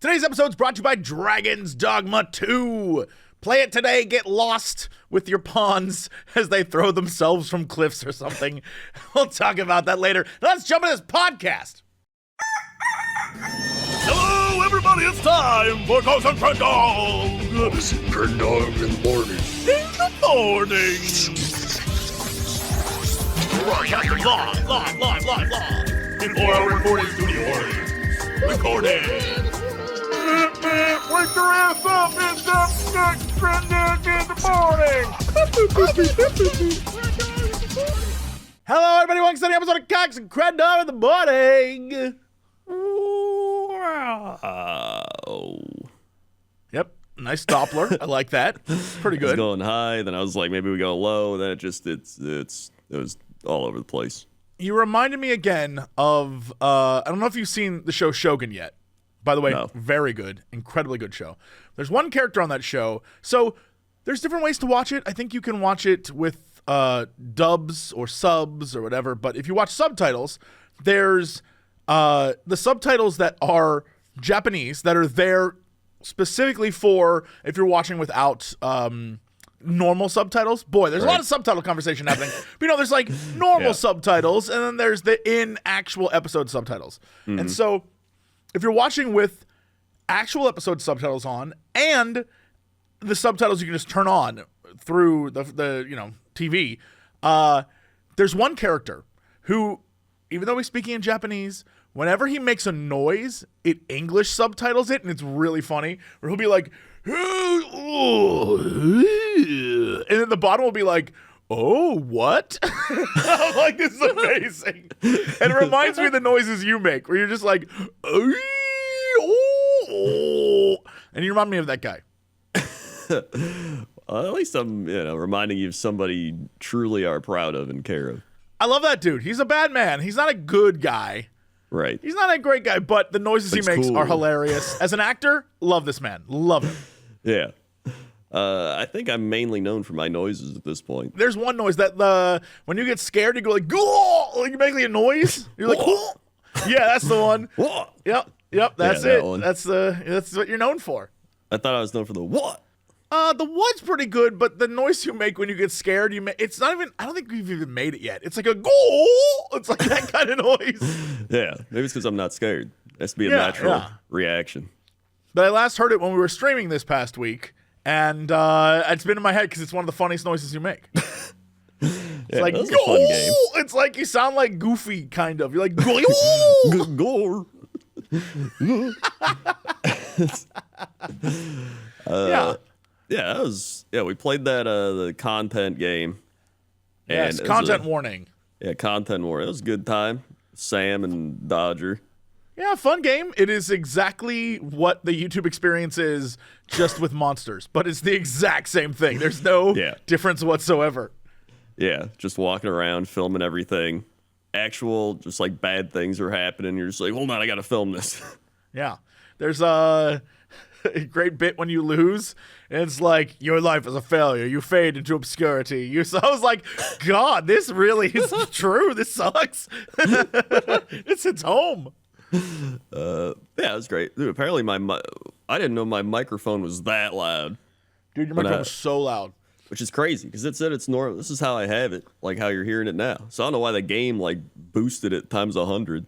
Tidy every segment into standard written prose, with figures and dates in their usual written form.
Today's episode is brought to you by Dragon's Dogma 2. Play it today, get lost with your pawns as they throw themselves from cliffs or something. We'll talk about that later. Let's jump into this podcast. Hello, everybody, it's time for Ghost and Crendor. This is Crendor in the morning. In the morning. Broadcasting live. In 4-hour recording studio. Recording. Wake your ass up, it's Crendor in the morning. Hello, everybody. Welcome to the episode of Cox and Crendor in the morning. Wow. Yep, nice Doppler. I like that. Pretty I was good. going high, then I was like, maybe we go low. Then it was all over the place. You reminded me again of, I don't know if you've seen the show Shogun yet. By the way, No. Very good, incredibly good show. There's one character on that show. So there's different ways to watch it. I think you can watch it with dubs or subs or whatever. But if you watch subtitles, there's the subtitles that are Japanese that are there specifically for if you're watching without normal subtitles. Boy, there's a lot of subtitle conversation happening. But there's like normal subtitles, and then there's the in actual episode subtitles. Mm-hmm. And so if you're watching with actual episode subtitles on and the subtitles you can just turn on through the TV, there's one character who, even though he's speaking in Japanese, whenever he makes a noise, it English subtitles it, and it's really funny. Where he'll be like, and then the bottom will be like, oh, what? I'm like, this is amazing. And it reminds me of the noises you make, where you're just like, and you remind me of that guy. At least I'm, reminding you of somebody you truly are proud of and care of. I love that dude. He's a bad man. He's not a good guy. Right. He's not a great guy, but the noises he makes are hilarious. As an actor, love this man. Love him. Yeah. I think I'm mainly known for my noises at this point. There's one noise that when you get scared, you go like, "Ghoul!" Like you make like a noise. You're like, "Ghoul!" Yeah, that's the one. Yep, that's it. One. That's what you're known for. I thought I was known for the what? The what's pretty good, but the noise you make when you get scared, it's not even. I don't think we've even made it yet. It's like a ghoul. It's like that kind of noise. Yeah, maybe it's because I'm not scared. It has to be a natural reaction. But I last heard it when we were streaming this past week. And it's been in my head because it's one of the funniest noises you make. It's like, that was a fun game. It's like you sound like Goofy, kind of. You're like, Gore. We played that the content game. Yes, content warning. Yeah, content warning. It was a good time. Sam and Dodger. Yeah, fun game. It is exactly what the YouTube experience is, just with monsters. But it's the exact same thing. There's no difference whatsoever. Yeah, just walking around, filming everything. Actual, just like bad things are happening. You're just like, hold on, I gotta film this. Yeah. There's a great bit when you lose. And it's like, your life is a failure. You fade into obscurity. So I was like, God, this really is true. This sucks. It's its home. Yeah, it was great. Dude, apparently I didn't know my microphone was that loud. Dude, your microphone was so loud. Which is crazy, because it said it's normal. This is how I have it, like how you're hearing it now. So I don't know why the game boosted it times 100.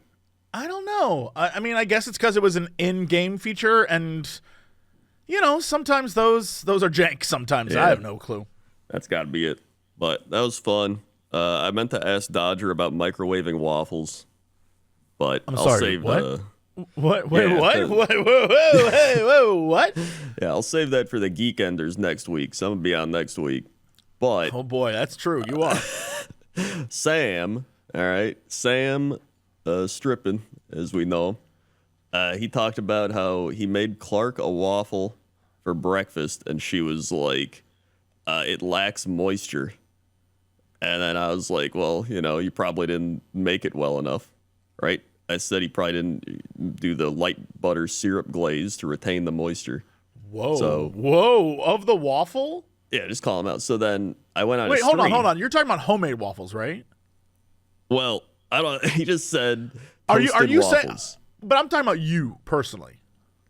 I don't know. I mean, I guess it's because it was an in-game feature, and sometimes those are jank. Sometimes I have no clue. That's got to be it. But that was fun. I meant to ask Dodger about microwaving waffles. But I'm I'll sorry, save what? What? Wait, what? Whoa, what? Yeah, I'll save that for the Geekenders next week. So I'm gonna be on next week. But oh boy, that's true. You are. Sam, all right, Sam, stripping as we know. He talked about how he made Clark a waffle for breakfast, and she was like, "It lacks moisture." And then I was like, "Well, you probably didn't make it well enough, right?" I said he probably didn't do the light butter syrup glaze to retain the moisture. Whoa, of the waffle? Yeah, just call him out. So then I went on. Wait, hold on. You're talking about homemade waffles, right? Well, I don't. He just said. Are you waffles. saying? But I'm talking about you personally.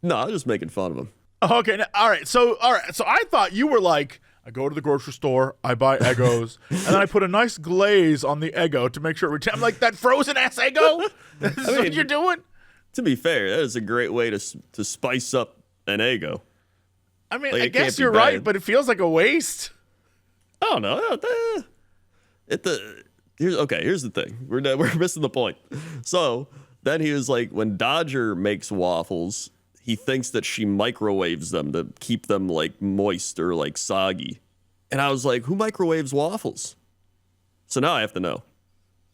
No, I was just making fun of him. Okay, all right. So I thought you were like, I go to the grocery store, I buy Eggos, and then I put a nice glaze on the Eggo to make sure it I'm like, that frozen ass Eggo? This is what you're doing? To be fair, that is a great way to spice up an Eggo. I mean, Like, I it can't guess be you're bad. right, but it feels like a waste. Oh no! Here's the thing. We're missing the point. So then he was like, when Dodger makes waffles, he thinks that she microwaves them to keep them like moist or like soggy. And I was like, who microwaves waffles? So now I have to know.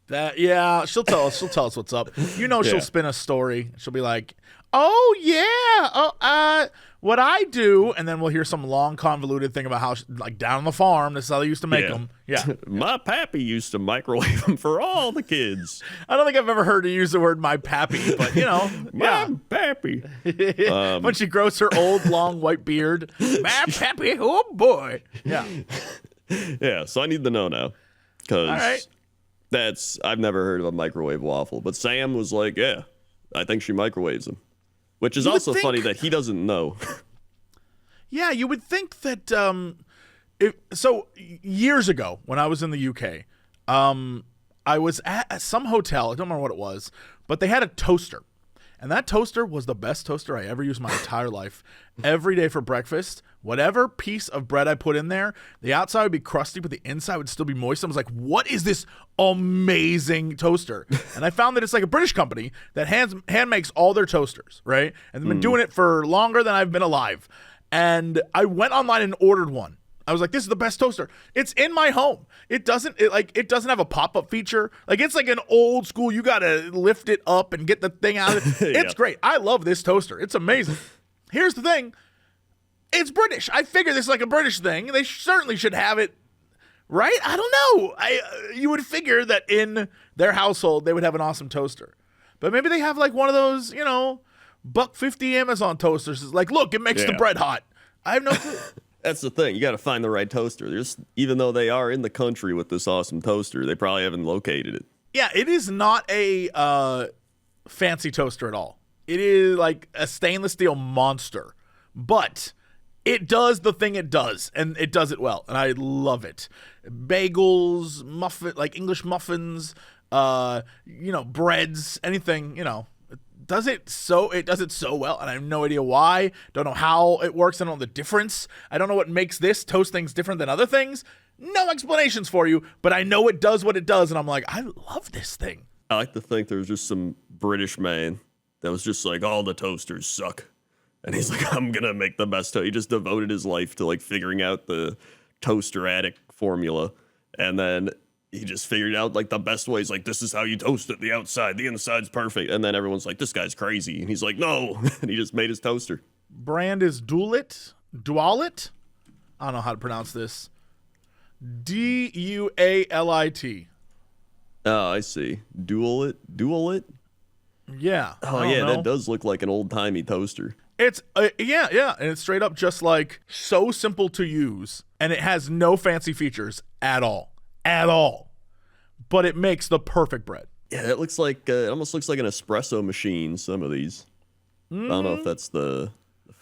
She'll tell us. She'll tell us what's up. You know, she'll Yeah. spin a story. She'll be like, "Oh yeah, what I do," and then we'll hear some long convoluted thing about how, like, down on the farm, this is how they used to make them. Yeah, My pappy used to microwave them for all the kids. I don't think I've ever heard her use the word "my pappy," but you know, My pappy. when she grows her old long white beard, my pappy, oh boy, yeah. Yeah, so I need to know now. Because All right. I've never heard of a microwave waffle. But Sam was like, yeah, I think she microwaves them. Which is You would also think- funny that he doesn't know. Yeah, you would think that. Years ago, when I was in the UK, I was at some hotel. I don't remember what it was, but they had a toaster, and that toaster was the best toaster I ever used in my entire life. Every day for breakfast, whatever piece of bread I put in there, the outside would be crusty, but the inside would still be moist. I was like, "What is this amazing toaster?" And I found that it's like a British company that hand makes all their toasters, right? And they've been doing it for longer than I've been alive. And I went online and ordered one. I was like, this is the best toaster. It's in my home. It doesn't have a pop-up feature. Like, it's like an old school, you gotta lift it up and get the thing out of it. It's great. I love this toaster. It's amazing. Here's the thing. It's British. I figure this is like a British thing. They certainly should have it, right? I don't know. You would figure that in their household they would have an awesome toaster. But maybe they have like one of those, you know, $1.50 Amazon toasters. It's like, look, it makes the bread hot. I have no clue. That's the thing. You got to find the right toaster. Even though they are in the country with this awesome toaster, they probably haven't located it. Yeah, it is not a fancy toaster at all. It is like a stainless steel monster. But it does the thing it does, and it does it well, and I love it. Bagels, like English muffins, breads, anything, It does it so well, and I have no idea why. Don't know how it works. I don't know the difference. I don't know what makes this toast things different than other things. No explanations for you, but I know it does what it does, and I'm like, I love this thing. I like to think there was just some British man that was just like, all the toasters suck. And he's like, I'm going to make the best toast. He just devoted his life to like figuring out the toaster addict formula. And then he just figured out like the best ways. Like, this is how you toast it. The outside, the inside's perfect. And then everyone's like, this guy's crazy. And he's like, no. And he just made his toaster. Brand is Dualit. I don't know how to pronounce this. Dualit. Oh, I see. Dual it? Yeah. Oh, I don't yeah, know. that does look like an old-timey toaster. It's and it's straight up just like so simple to use, and it has no fancy features at all, but it makes the perfect bread. Yeah, that looks like it almost looks like an espresso machine. Some of these, I don't know if that's the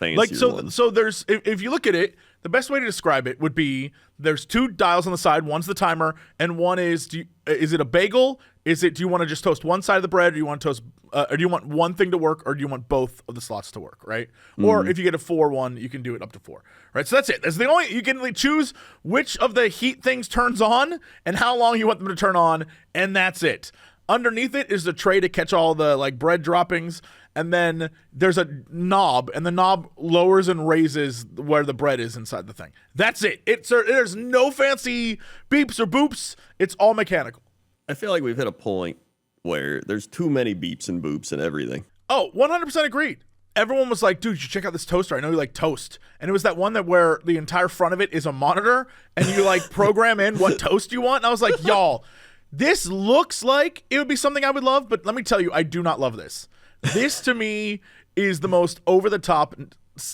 fancier Like one. so there's if you look at it, the best way to describe it would be there's two dials on the side. One's the timer, and one is is it a bagel? Do you want to just toast one side of the bread, or do you want to toast, or do you want one thing to work, or do you want both of the slots to work, right? Or if you get a 4-1, you can do it up to 4, right? So that's it. That's the only you can choose which of the heat things turns on and how long you want them to turn on, and that's it. Underneath it is the tray to catch all the like bread droppings, and then there's a knob, and the knob lowers and raises where the bread is inside the thing. That's it. There's no fancy beeps or boops. It's all mechanical. I feel like we've hit a point where there's too many beeps and boops and everything. Oh, 100% agreed. Everyone was like, dude, you should check out this toaster. I know you like toast. And it was that one that where the entire front of it is a monitor, and you like program in what toast you want. And I was like, y'all, this looks like it would be something I would love, but let me tell you, I do not love this. This to me is the most over-the-top,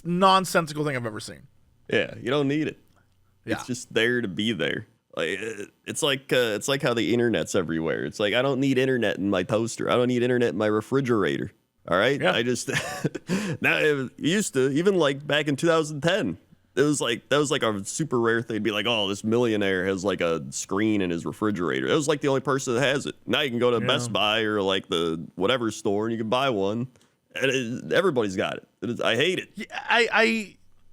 nonsensical thing I've ever seen. Yeah, you don't need it. Yeah. It's just there to be there. Like it's like how the internet's everywhere. It's like I don't need internet in my toaster. I don't need internet in my refrigerator. All right. Yeah. I just now it used to, even like back in 2010. It was like that was like a super rare thing to be like, oh, this millionaire has like a screen in his refrigerator. It was like the only person that has it. Now you can go to Best Buy or like the whatever store and you can buy one. And everybody's got it. I hate it. Yeah,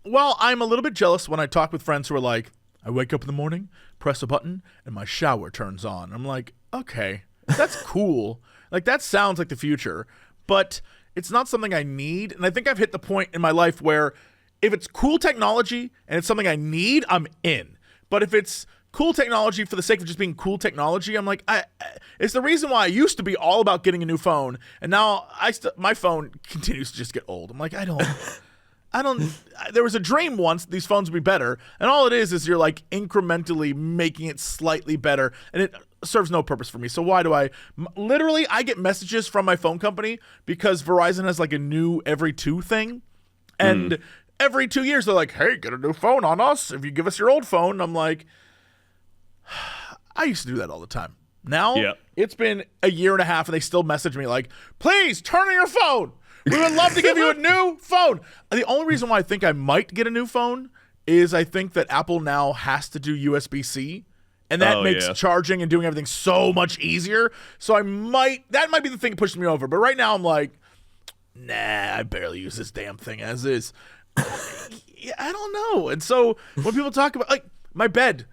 well, I'm a little bit jealous when I talk with friends who are like, I wake up in the morning, press a button, and my shower turns on. I'm like, okay, that's cool. Like, that sounds like the future, but it's not something I need. And I think I've hit the point in my life where if it's cool technology and it's something I need, I'm in. But if it's cool technology for the sake of just being cool technology, I'm like, it's the reason why I used to be all about getting a new phone, and now my phone continues to just get old. I'm like, I don't. There was a dream once that these phones would be better, and all it is you're like incrementally making it slightly better, and it serves no purpose for me. So why do I? Literally, I get messages from my phone company because Verizon has like a new every 2 thing, and every 2 years they're like, hey, get a new phone on us if you give us your old phone. And I'm like, I used to do that all the time. Now it's been a year and a half and they still message me like, please turn on your phone. We would love to give you a new phone. The only reason why I think I might get a new phone is I think that Apple now has to do USB-C, and that makes charging and doing everything so much easier. So that might be the thing that pushes me over. But right now I'm like, nah, I barely use this damn thing as is. Yeah, I don't know. And so when people talk about like my bed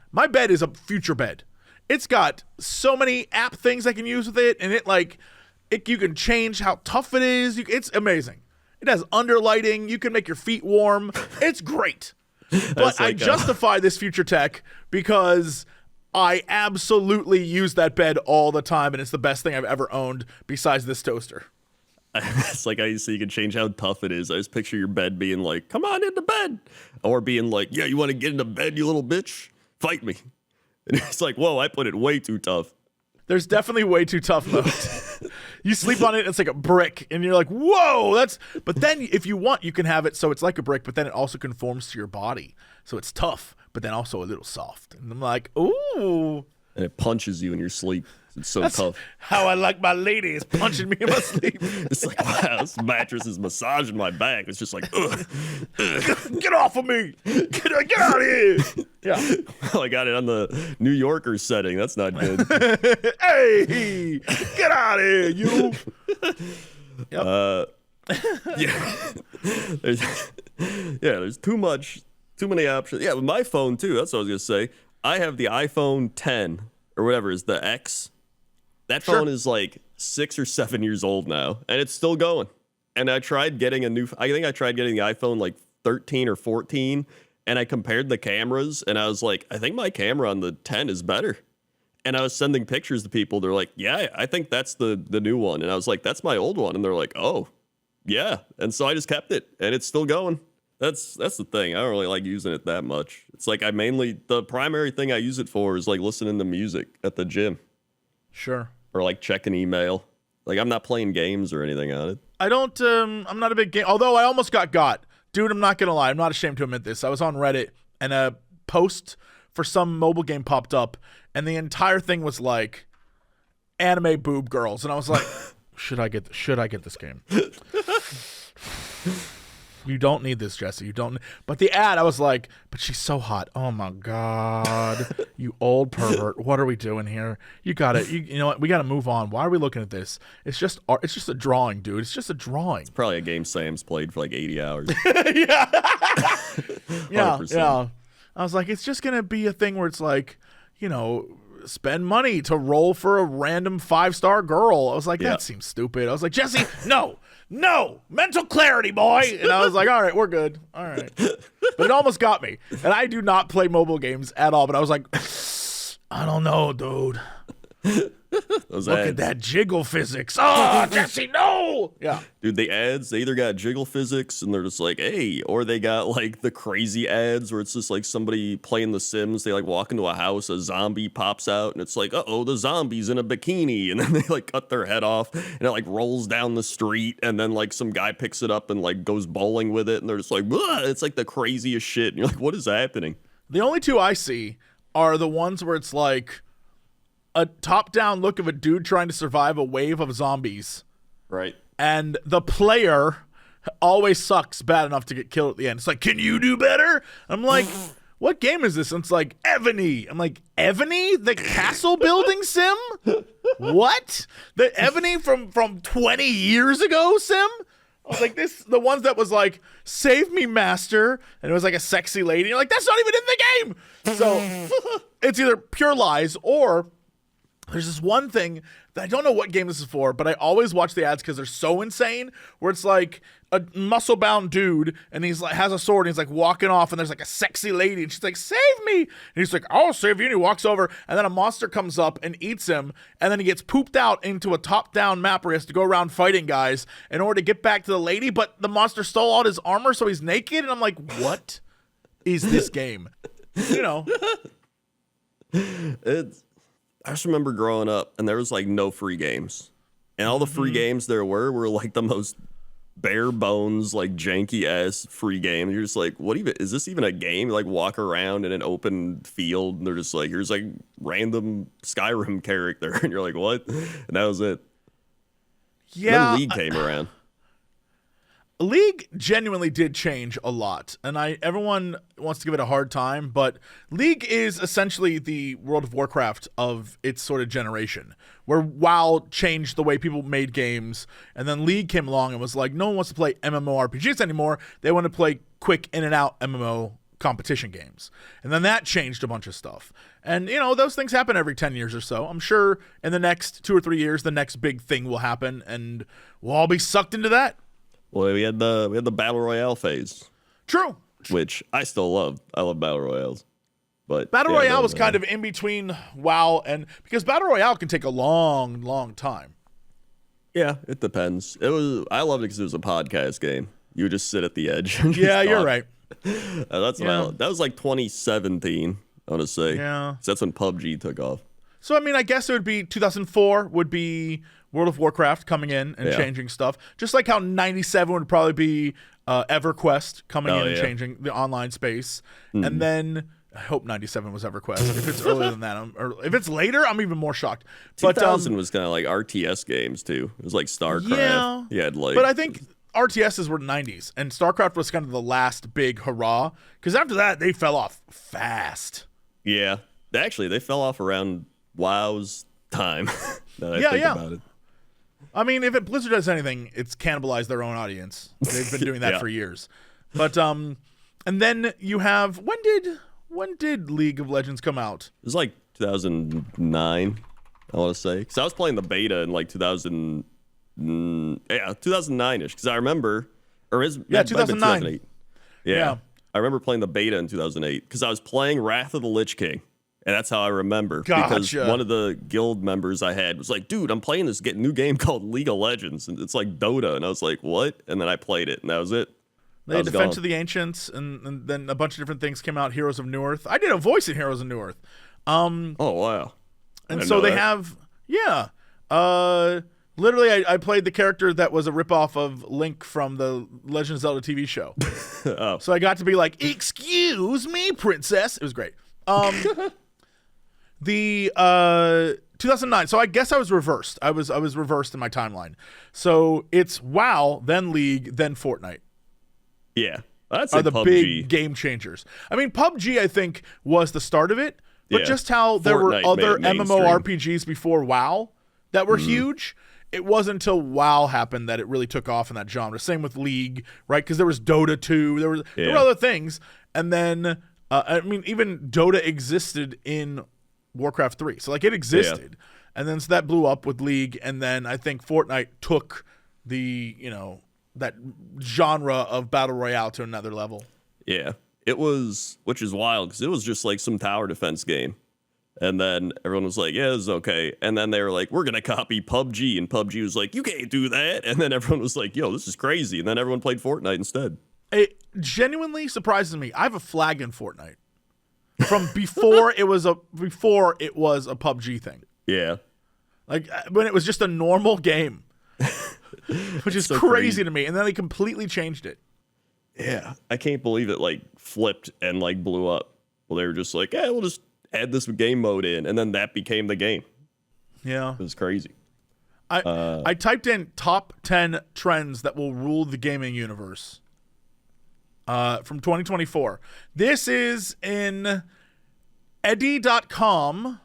is a future bed. It's got so many app things I can use with it, and you can change how tough it is. It's amazing. It has underlighting. You can make your feet warm. It's great. But I justify this future tech because I absolutely use that bed all the time, and it's the best thing I've ever owned besides this toaster. It's like I see you can change how tough it is. I just picture your bed being like, come on into bed. Or being like, yeah, you want to get into bed, you little bitch? Fight me. And it's like, whoa, I put it way too tough. There's definitely way too tough mode. You sleep on it, it's like a brick, and you're like, whoa, but then if you want, you can have it so it's like a brick, but then it also conforms to your body. So it's tough, but then also a little soft. And I'm like, ooh. And it punches you in your sleep. It's so tough. How I like my ladies punching me in my sleep. It's like, wow, this mattress is massaging my back. It's just like, ugh. Get off of me. Get out of here. Yeah. Well, I got it on the New Yorker setting. That's not good. Hey, get out of here, you. Yep. There's too many options. Yeah, with my phone too. That's what I was gonna say. I have the iPhone 10 or whatever is the X. That phone is like 6 or 7 years old now, and it's still going. And I tried getting I think I tried getting the iPhone like 13 or 14, and I compared the cameras, and I was like, I think my camera on the 10 is better. And I was sending pictures to people. They're like, yeah, I think that's the new one. And I was like, that's my old one. And they're like, oh, yeah. And so I just kept it, and it's still going. That's the thing. I don't really like using it that much. It's like the primary thing I use it for is like listening to music at the gym. Sure. Or like checking email. Like I'm not playing games or anything on it. I'm not a big game. Although I almost got. Dude, I'm not going to lie. I'm not ashamed to admit this. I was on Reddit and a post for some mobile game popped up and the entire thing was like anime boob girls. And I was like, should I get this game? You don't need this, Jesse. You don't. But the ad, I was like, but she's so hot. Oh my God, you old pervert. What are we doing here? You got it. You know what? We got to move on. Why are we looking at this? It's just a drawing, dude. It's just a drawing. It's probably a game Sam's played for like 80 hours. Yeah. Yeah. I was like, it's just going to be a thing where it's like, spend money to roll for a random 5-star girl. I was like, that seems stupid. I was like, Jesse, no, mental clarity, boy. And I was like, all right, we're good. All right. But it almost got me. And I do not play mobile games at all. But I was like, I don't know, dude. Look at that jiggle physics. Oh, Jesse, no. Yeah. Dude, the ads, they either got jiggle physics and they're just like, hey, or they got like the crazy ads where it's just like somebody playing The Sims. They like walk into a house, a zombie pops out, and it's like, uh-oh, the zombie's in a bikini. And then they like cut their head off and it like rolls down the street. And then like some guy picks it up and like goes bowling with it. And they're just like, it's like the craziest shit. And you're like, what is happening? The only two I see are the ones where it's like a top-down look of a dude trying to survive a wave of zombies. Right. and the player always sucks bad enough to get killed at the end. It's like, can you do better? I'm like, what game is this? And it's like, Ebony. I'm like, Ebony? The castle building sim? What? The Ebony from 20 years ago sim? I was like, the ones that was like, save me, master. And it was like a sexy lady. You're like, that's not even in the game. So it's either pure lies or there's this one thing that I don't know what game this is for, but I always watch the ads because they're so insane, where it's like a muscle-bound dude, and he's like has a sword, and he's like walking off, and there's like a sexy lady, and she's like, save me! And he's like, I'll save you, and he walks over, and then a monster comes up and eats him, and then he gets pooped out into a top-down map where he has to go around fighting guys in order to get back to the lady, but the monster stole all his armor, so he's naked, and I'm like, what is this game? You know. I just remember growing up, and there was like no free games, and all the free games there were like the most bare bones, like janky ass free game. You're just like, what even is this even a game? You like walk around in an open field, and they're just like, here's like random Skyrim character, and you're like, what? And that was it. Yeah, and then League came around. League genuinely did change a lot, and everyone wants to give it a hard time, but League is essentially the World of Warcraft of its sort of generation, where WoW changed the way people made games, and then League came along and was like, no one wants to play MMORPGs anymore. They want to play quick in and out MMO competition games. And then that changed a bunch of stuff. And, you know, those things happen every 10 years or so. I'm sure in the next 2 or 3 years, the next big thing will happen, and we'll all be sucked into that. Well, we had the Battle Royale phase. True. Which I still love. I love Battle Royales. But Battle Royale was kind of in between WoW and because Battle Royale can take a long, long time. Yeah, it depends. I loved it because it was a podcast game. You would just sit at the edge. And Yeah, just you're talk. right. That's what I loved. That was like 2017, I want to say. Yeah. So that's when PUBG took off. So, I mean, I guess it would be 2004 would be World of Warcraft coming in and changing stuff. Just like how 97 would probably be EverQuest coming in and changing the online space. And then, I hope 97 was EverQuest. If it's earlier than that, or if it's later, I'm even more shocked. 2000 was kind of like RTS games, too. It was like StarCraft. Yeah. You had like, but I think RTSs were 90s, and StarCraft was kind of the last big hurrah. Because after that, they fell off fast. Yeah. Actually, they fell off around WoW's time. Now that I think about it. I mean, if Blizzard does anything, it's cannibalized their own audience. They've been doing that for years. But and then you have when did League of Legends come out? It was like 2009, I want to say, because I was playing the beta in like 2009ish. Because I remember, or is 2009. 2008. Yeah, I remember playing the beta in 2008 because I was playing Wrath of the Lich King. And that's how I remember. Gotcha. Because one of the guild members I had was like, dude, I'm playing this new game called League of Legends. And it's like Dota. And I was like, what? And then I played it. And that was it. They had Defense of the Ancients. And then a bunch of different things came out. Heroes of Newerth. I did a voice in Heroes of Newerth. Oh, wow. And so they have, literally, I played the character that was a ripoff of Link from the Legend of Zelda TV show. So I got to be like, excuse me, princess. It was great. The 2009. So I guess I was reversed. I was reversed in my timeline. So it's WoW, then League, then Fortnite. Yeah, that's are the PUBG. big game changers. I mean, PUBG I think was the start of it, but just how there Fortnite were other made it mainstream. MMORPGs before WoW that were huge. It wasn't until WoW happened that it really took off in that genre. Same with League, right? Because there was Dota 2. There were other things, and then I mean, even Dota existed in Warcraft 3. So like it existed. And then so that blew up with League, and then I think Fortnite took the, that genre of battle royale to another level. Yeah. It was, which is wild because it was just like some tower defense game. And then everyone was like, yeah, this is okay. And then they were like, we're going to copy PUBG. And PUBG was like, you can't do that. And then everyone was like, yo, this is crazy. And then everyone played Fortnite instead. It genuinely surprises me. I have a flag in Fortnite from before it was a PUBG thing. Yeah. Like when it was just a normal game, which is so crazy to me. And then they completely changed it. Yeah. I can't believe it like flipped and like blew up. Well, they were just like, yeah, we'll just add this game mode in. And then that became the game. Yeah. It was crazy. I typed in top 10 trends that will rule the gaming universe from 2024. This is in eddy.com,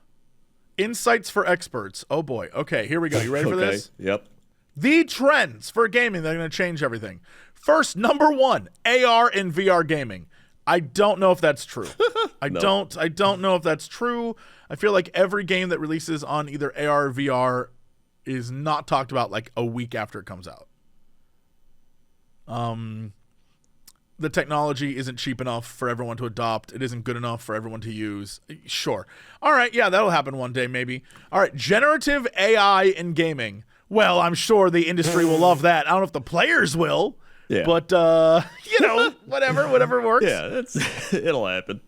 Insights for Experts. Oh boy. Okay, here we go. You ready for this? Yep. The trends for gaming that are going to change everything. First, number 1, AR and VR gaming. I don't know if that's true. I don't know if that's true. I feel like every game that releases on either AR or VR is not talked about like a week after it comes out. The technology isn't cheap enough for everyone to adopt. It isn't good enough for everyone to use. Sure. All right, yeah, that'll happen one day maybe. All right, generative AI in gaming. Well, I'm sure the industry will love that. I don't know if the players will. Yeah. But whatever works. Yeah, it'll happen.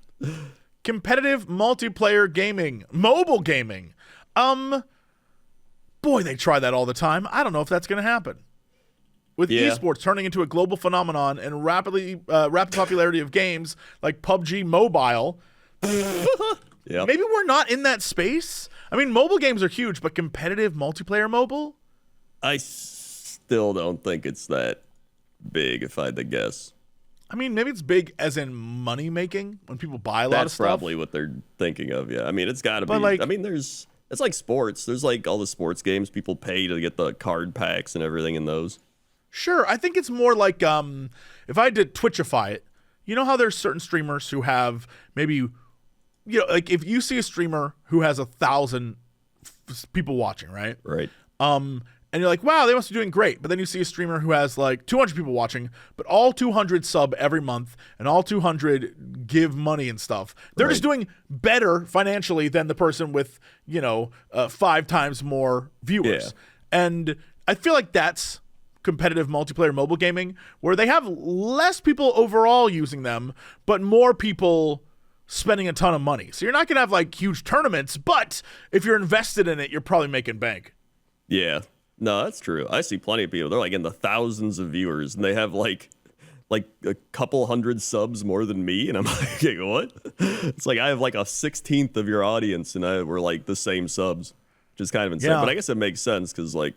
Competitive multiplayer gaming, mobile gaming. Boy, they try that all the time. I don't know if that's going to happen. With esports turning into a global phenomenon and rapid popularity of games like PUBG Mobile, maybe we're not in that space. I mean, mobile games are huge, but competitive multiplayer mobile? I still don't think it's that big, if I had to guess. I mean, maybe it's big as in money making when people buy a lot of stuff. That's probably what they're thinking of. Yeah, I mean, it's got to be. Like, I mean, it's like sports. There's like all the sports games people pay to get the card packs and everything in those. Sure, I think it's more like if I did Twitchify it, you know how there's certain streamers who have maybe, like if you see a streamer who has 1,000 people watching, right? Right. And you're like, wow, they must be doing great. But then you see a streamer who has like 200 people watching, but all 200 sub every month and all 200 give money and stuff. They're just doing better financially than the person with, 5 times more viewers. Yeah. And I feel like that's competitive multiplayer mobile gaming, where they have less people overall using them, but more people spending a ton of money. So you're not going to have like huge tournaments, but if you're invested in it, you're probably making bank. Yeah. No, that's true. I see plenty of people. They're like in the thousands of viewers, and they have like a couple hundred subs more than me, and I'm like, what? It's like I have like a 16th of your audience, and we're like the same subs, which is kind of insane. Yeah. But I guess it makes sense because like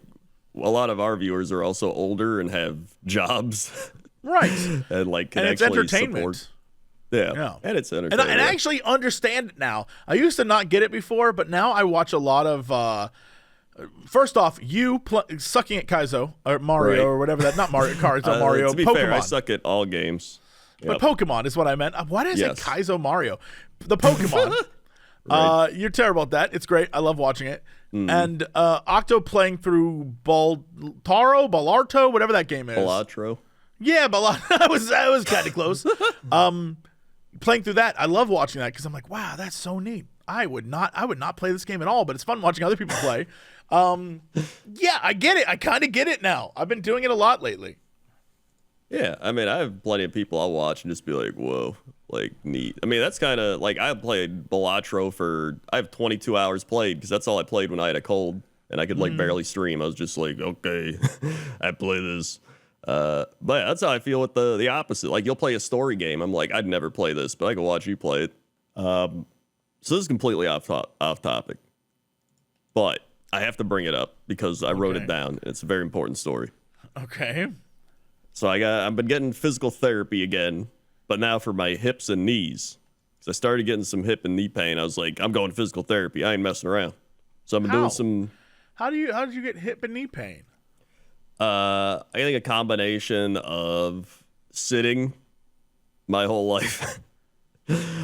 a lot of our viewers are also older and have jobs, right? And like can and it's actually entertainment. Support. Yeah, and it's entertainment. And I actually understand it now. I used to not get it before, but now I watch a lot of. First off, you sucking at Kaizo or Mario or whatever that, not Mario Kart, Mario. To be Pokemon. fair, I suck at all games. But Pokemon is what I meant. Why did I say Kaizo Mario? The Pokemon. Right. You're terrible at that. It's great. I love watching it. And Octo playing through Ballarto, whatever that game is. Balatro. Yeah, I was kind of close. Playing through that, I love watching that because I'm like, wow, that's so neat. I would not play this game at all, but it's fun watching other people play. Yeah, I get it. I kind of get it now. I've been doing it a lot lately. Yeah, I mean, I have plenty of people I'll watch and just be like, whoa, like, neat. I mean, that's kind of, like, I played Balatro I have 22 hours played, because that's all I played when I had a cold, and I could, like, barely stream. I was just like, okay, I play this. But yeah, that's how I feel with the opposite. Like, you'll play a story game. I'm like, I'd never play this, but I can watch you play it. So this is completely off topic. But I have to bring it up, because I wrote it down, and it's a very important story. Okay. So I've been getting physical therapy again, but now for my hips and knees. So I started getting some hip and knee pain. I was like, I'm going to physical therapy. I ain't messing around. So I've been doing some. How did you get hip and knee pain? I think a combination of sitting my whole life.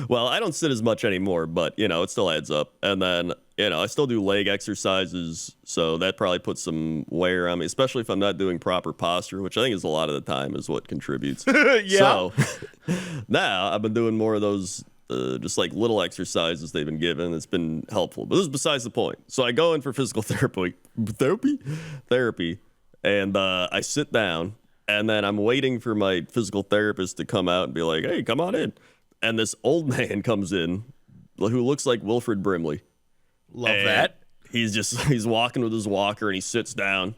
Well, I don't sit as much anymore, but it still adds up. And then I still do leg exercises, so that probably puts some wear on me, especially if I'm not doing proper posture, which I think is a lot of the time is what contributes. Yeah. So now I've been doing more of those just like little exercises they've been given. It's been helpful, but this is besides the point. So I go in for physical therapy, and I sit down, and then I'm waiting for my physical therapist to come out and be like, hey, come on in. And this old man comes in who looks like Wilfred Brimley. Love that. He's walking with his walker, and he sits down,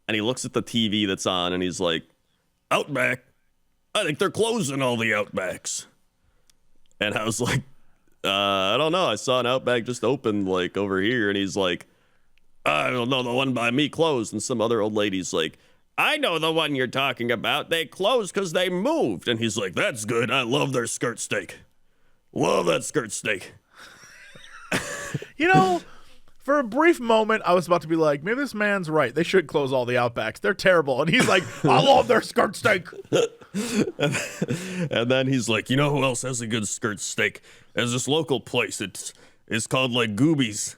and he looks at the TV that's on, and he's like, Outback, I think they're closing all the Outbacks. And I was like, I don't know. I saw an Outback just open like over here, and he's like, I don't know, the one by me closed. And some other old lady's like, I know the one you're talking about. They closed because they moved. And he's like, that's good. I love their skirt steak. Love that skirt steak. You know, for a brief moment, I was about to be like, maybe this man's right. They should close all the Outbacks. They're terrible. And he's like, I love their skirt steak. And then he's like, you know who else has a good skirt steak? There's this local place. It's called like Goobies.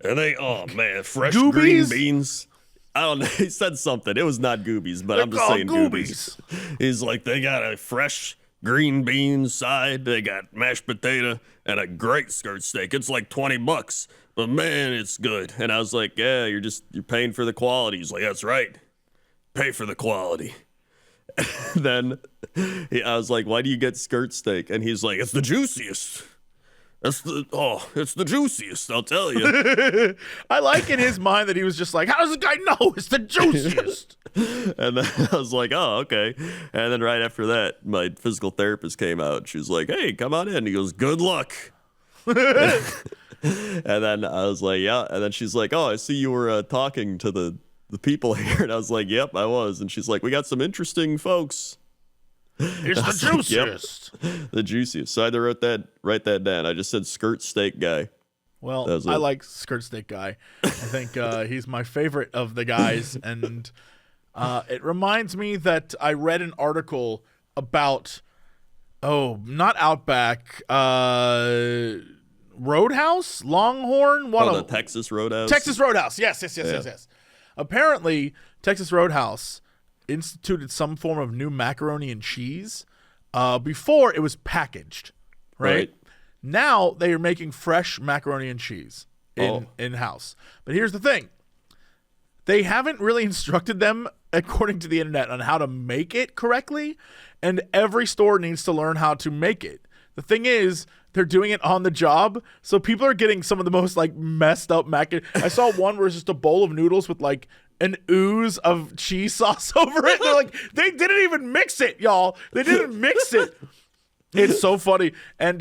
And they, oh man, fresh Goobies? green beans. I don't know. He said something. It was not Goobies, but I'm just saying Goobies. He's like, they got a fresh green bean side. They got mashed potato and a great skirt steak. It's like $20, but man, it's good. And I was like, yeah, you're paying for the quality. He's like, that's right. Pay for the quality. Then I was like, why do you get skirt steak? And he's like, it's the juiciest. It's the juiciest, I'll tell you. I like in his mind that he was just like, how does the guy know it's the juiciest? And then I was like, oh, okay. And then right after that, my physical therapist came out. She was like, hey, come on in. He goes, good luck. And then I was like, yeah. And then she's like, oh, I see you were talking to the people here. And I was like, yep, I was. And she's like, we got some interesting folks. It's the juiciest. Like, yep, the juiciest. So I had to write that down. I just said skirt steak guy. Well, I like skirt steak guy. I think he's my favorite of the guys. And it reminds me that I read an article about, not Outback, Roadhouse? Longhorn? The Texas Roadhouse? Texas Roadhouse. Yes. Apparently, Texas Roadhouse instituted some form of new macaroni and cheese. Before, it was packaged, right? Now, they are making fresh macaroni and cheese in-house. But here's the thing. They haven't really instructed them, according to the internet, on how to make it correctly, and every store needs to learn how to make it. The thing is, they're doing it on the job, so people are getting some of the most like messed up mac. I saw one where it's just a bowl of noodles with like an ooze of cheese sauce over it. They're like, they didn't even mix it, y'all. They didn't mix it. It's so funny. And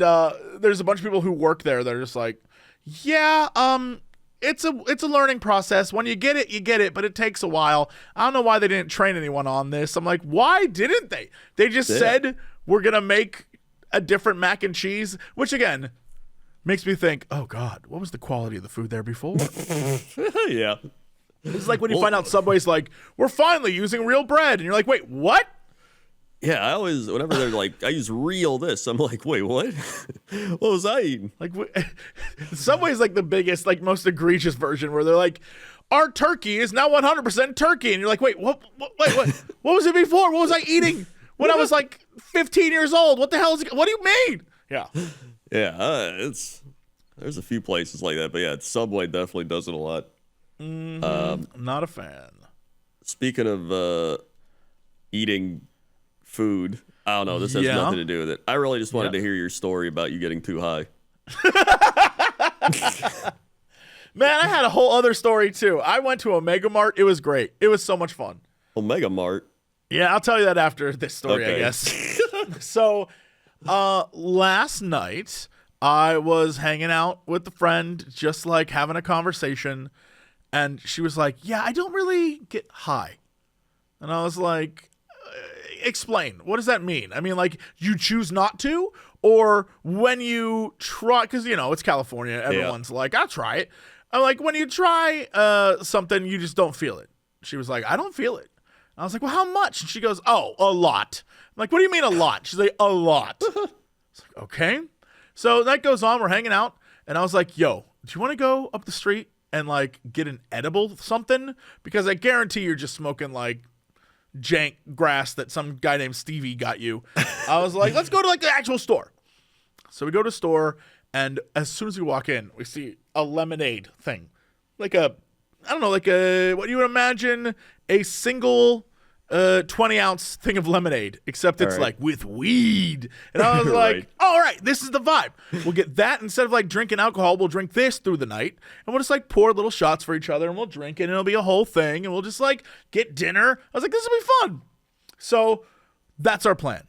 there's a bunch of people who work there that are just like, yeah, it's a learning process. When you get it, but it takes a while. I don't know why they didn't train anyone on this. I'm like, why didn't they? They just said, we're going to make a different mac and cheese, which again makes me think, oh God, what was the quality of the food there before? Yeah. It's like when you find out Subway's like, we're finally using real bread. And you're like, wait, what? Yeah, I always, whenever they're like, I use real this, I'm like, wait, what? What was I eating? Like, Subway's like the biggest, like most egregious version where they're like, our turkey is now 100% turkey. And you're like, wait, what was it before? What was I eating when I was like 15 years old? What the hell is it? What do you mean? Yeah. Yeah, there's a few places like that. But yeah, Subway definitely does it a lot. Not a fan. Speaking of eating food, I don't know. This has nothing to do with it. I really just wanted to hear your story about you getting too high. Man, I had a whole other story too. I went to Omega Mart. It was great. It was so much fun. Omega Mart? Yeah, I'll tell you that after this story, I guess. So, last night, I was hanging out with a friend, just like having a conversation. And she was like, yeah, I don't really get high. And I was like, explain. What does that mean? I mean, like, you choose not to? Or when you try, because, it's California. Everyone's like, I'll try it. I'm like, when you try something, you just don't feel it. She was like, I don't feel it. I was like, well, how much? And she goes, oh, a lot. I'm like, what do you mean a lot? She's like, a lot. It's like, okay. So that goes on. We're hanging out. And I was like, yo, do you want to go up the street and like get an edible something? Because I guarantee you're just smoking like jank grass that some guy named Stevie got you. I was like, let's go to like the actual store. So we go to the store, and as soon as we walk in, we see a lemonade thing. Like what you would imagine a single 20-ounce thing of lemonade, except it's like with weed. And I was like, all right, this is the vibe. We'll get that. Instead of like drinking alcohol, we'll drink this through the night, and we'll just like pour little shots for each other, and we'll drink it, and it'll be a whole thing, and we'll just like get dinner. I was like, this will be fun. So that's our plan.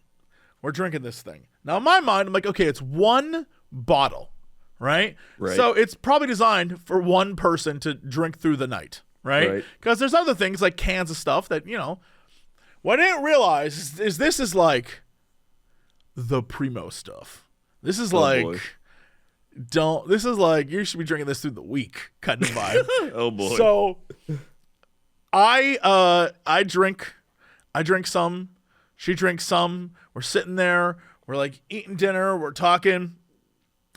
We're drinking this thing. Now in my mind, I'm like, okay, it's one bottle, right? Right. So it's probably designed for one person to drink through the night, right? Because there's other things like cans of stuff that, what I didn't realize is this is like the primo stuff. This is boy. this is like you should be drinking this through the week kind of vibe. Oh boy. So I drink some, she drinks some, we're sitting there, we're like eating dinner, we're talking,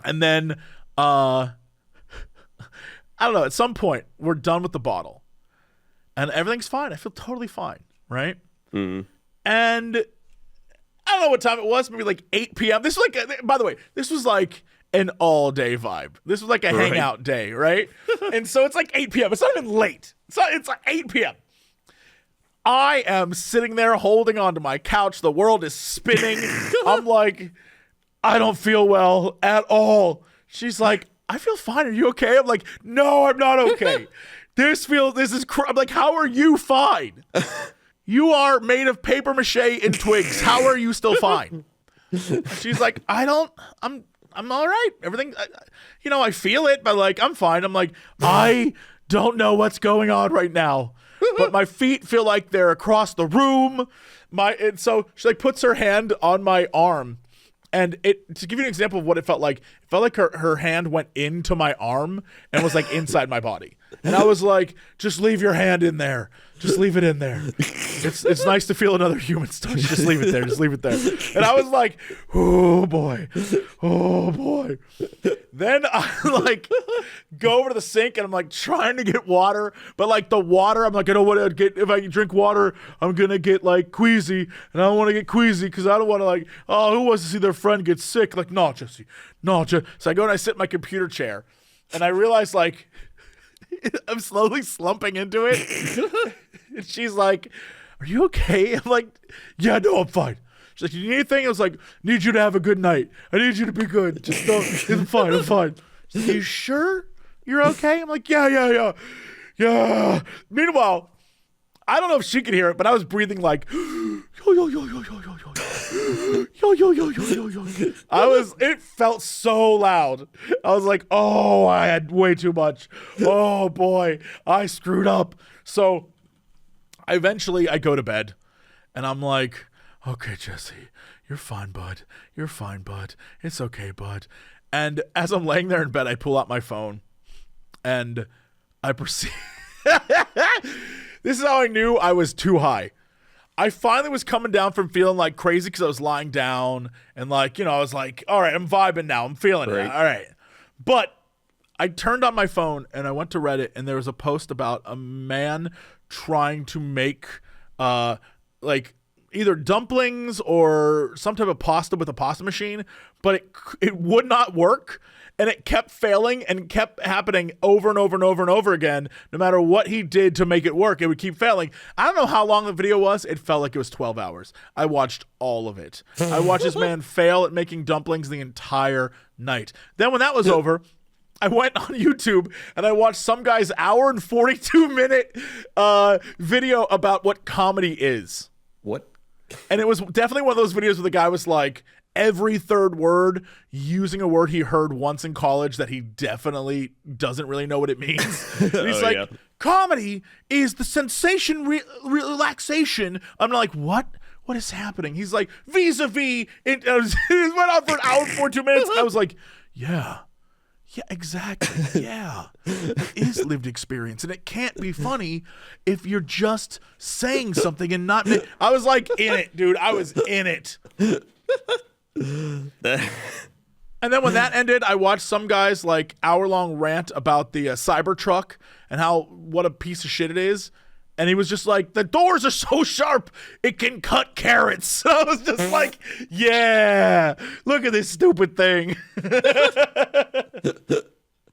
and then I don't know, at some point we're done with the bottle and everything's fine. I feel totally fine, right? Mm-hmm. And I don't know what time it was, maybe like 8 p.m. This was like, by the way, this was like an all-day vibe. This was like a hangout day, right? And so it's like 8 p.m. It's not even late. It's like 8 p.m. I am sitting there holding onto my couch. The world is spinning. I'm like, I don't feel well at all. She's like, I feel fine. Are you okay? I'm like, no, I'm not okay. I'm like, how are you fine? You are made of paper mache and twigs. How are you still fine? She's like, I'm all right. Everything, I feel it, but like, I'm fine. I'm like, I don't know what's going on right now, but my feet feel like they're across the room. And so she like puts her hand on my arm, and to give you an example of what it felt like her hand went into my arm and was like inside my body. And I was like, just leave your hand in there. Just leave it in there. It's nice to feel another human's touch. Just leave it there. Just leave it there. And I was like, oh boy. Oh boy. Then I like go over to the sink and I'm like trying to get water. But like the water, I'm like, I don't want to get, if I drink water, I'm going to get like queasy. And I don't want to get queasy because I don't want to like, oh, who wants to see their friend get sick? Like, no, Jesse. No, Jesse. So I go and I sit in my computer chair and I realize like, I'm slowly slumping into it. And she's like, are you okay? I'm like, yeah, no, I'm fine. She's like, you need anything? I was like, need you to have a good night. I need you to be good. Just don't, I'm fine. She's like, are you sure you're okay? I'm like, yeah. Meanwhile, I don't know if she could hear it, but I was breathing like, it felt so loud. I was like, oh, I had way too much. Oh boy, I screwed up. So eventually I go to bed and I'm like, okay, Jesse, you're fine, bud. You're fine, bud. It's okay, bud. And as I'm laying there in bed, I pull out my phone and I proceed. This is how I knew I was too high. I finally was coming down from feeling like crazy because I was lying down and like, I was like, all right, I'm vibing now. I'm feeling it. All right. But I turned on my phone and I went to Reddit and there was a post about a man trying to make like either dumplings or some type of pasta with a pasta machine, but it would not work. And it kept failing and kept happening over and over and over and over again. No matter what he did to make it work, it would keep failing. I don't know how long the video was. It felt like it was 12 hours. I watched all of it. I watched this man fail at making dumplings the entire night. Then when that was over, I went on YouTube and I watched some guy's hour and 42-minute video about what comedy is. What? And it was definitely one of those videos where the guy was like, every third word using a word he heard once in college that he definitely doesn't really know what it means. And he's like, comedy is the sensation relaxation. I'm like, what? What is happening? He's like, vis-a-vis. It went on for an hour and 42 minutes. I was like, yeah, exactly. Yeah, it is lived experience. And it can't be funny if you're just saying something and not. I was like in it, dude. I was in it. And then when that ended, I watched some guy's like hour-long rant about the Cybertruck and what a piece of shit it is. And he was just like, the doors are so sharp, it can cut carrots. I was just like, yeah, look at this stupid thing.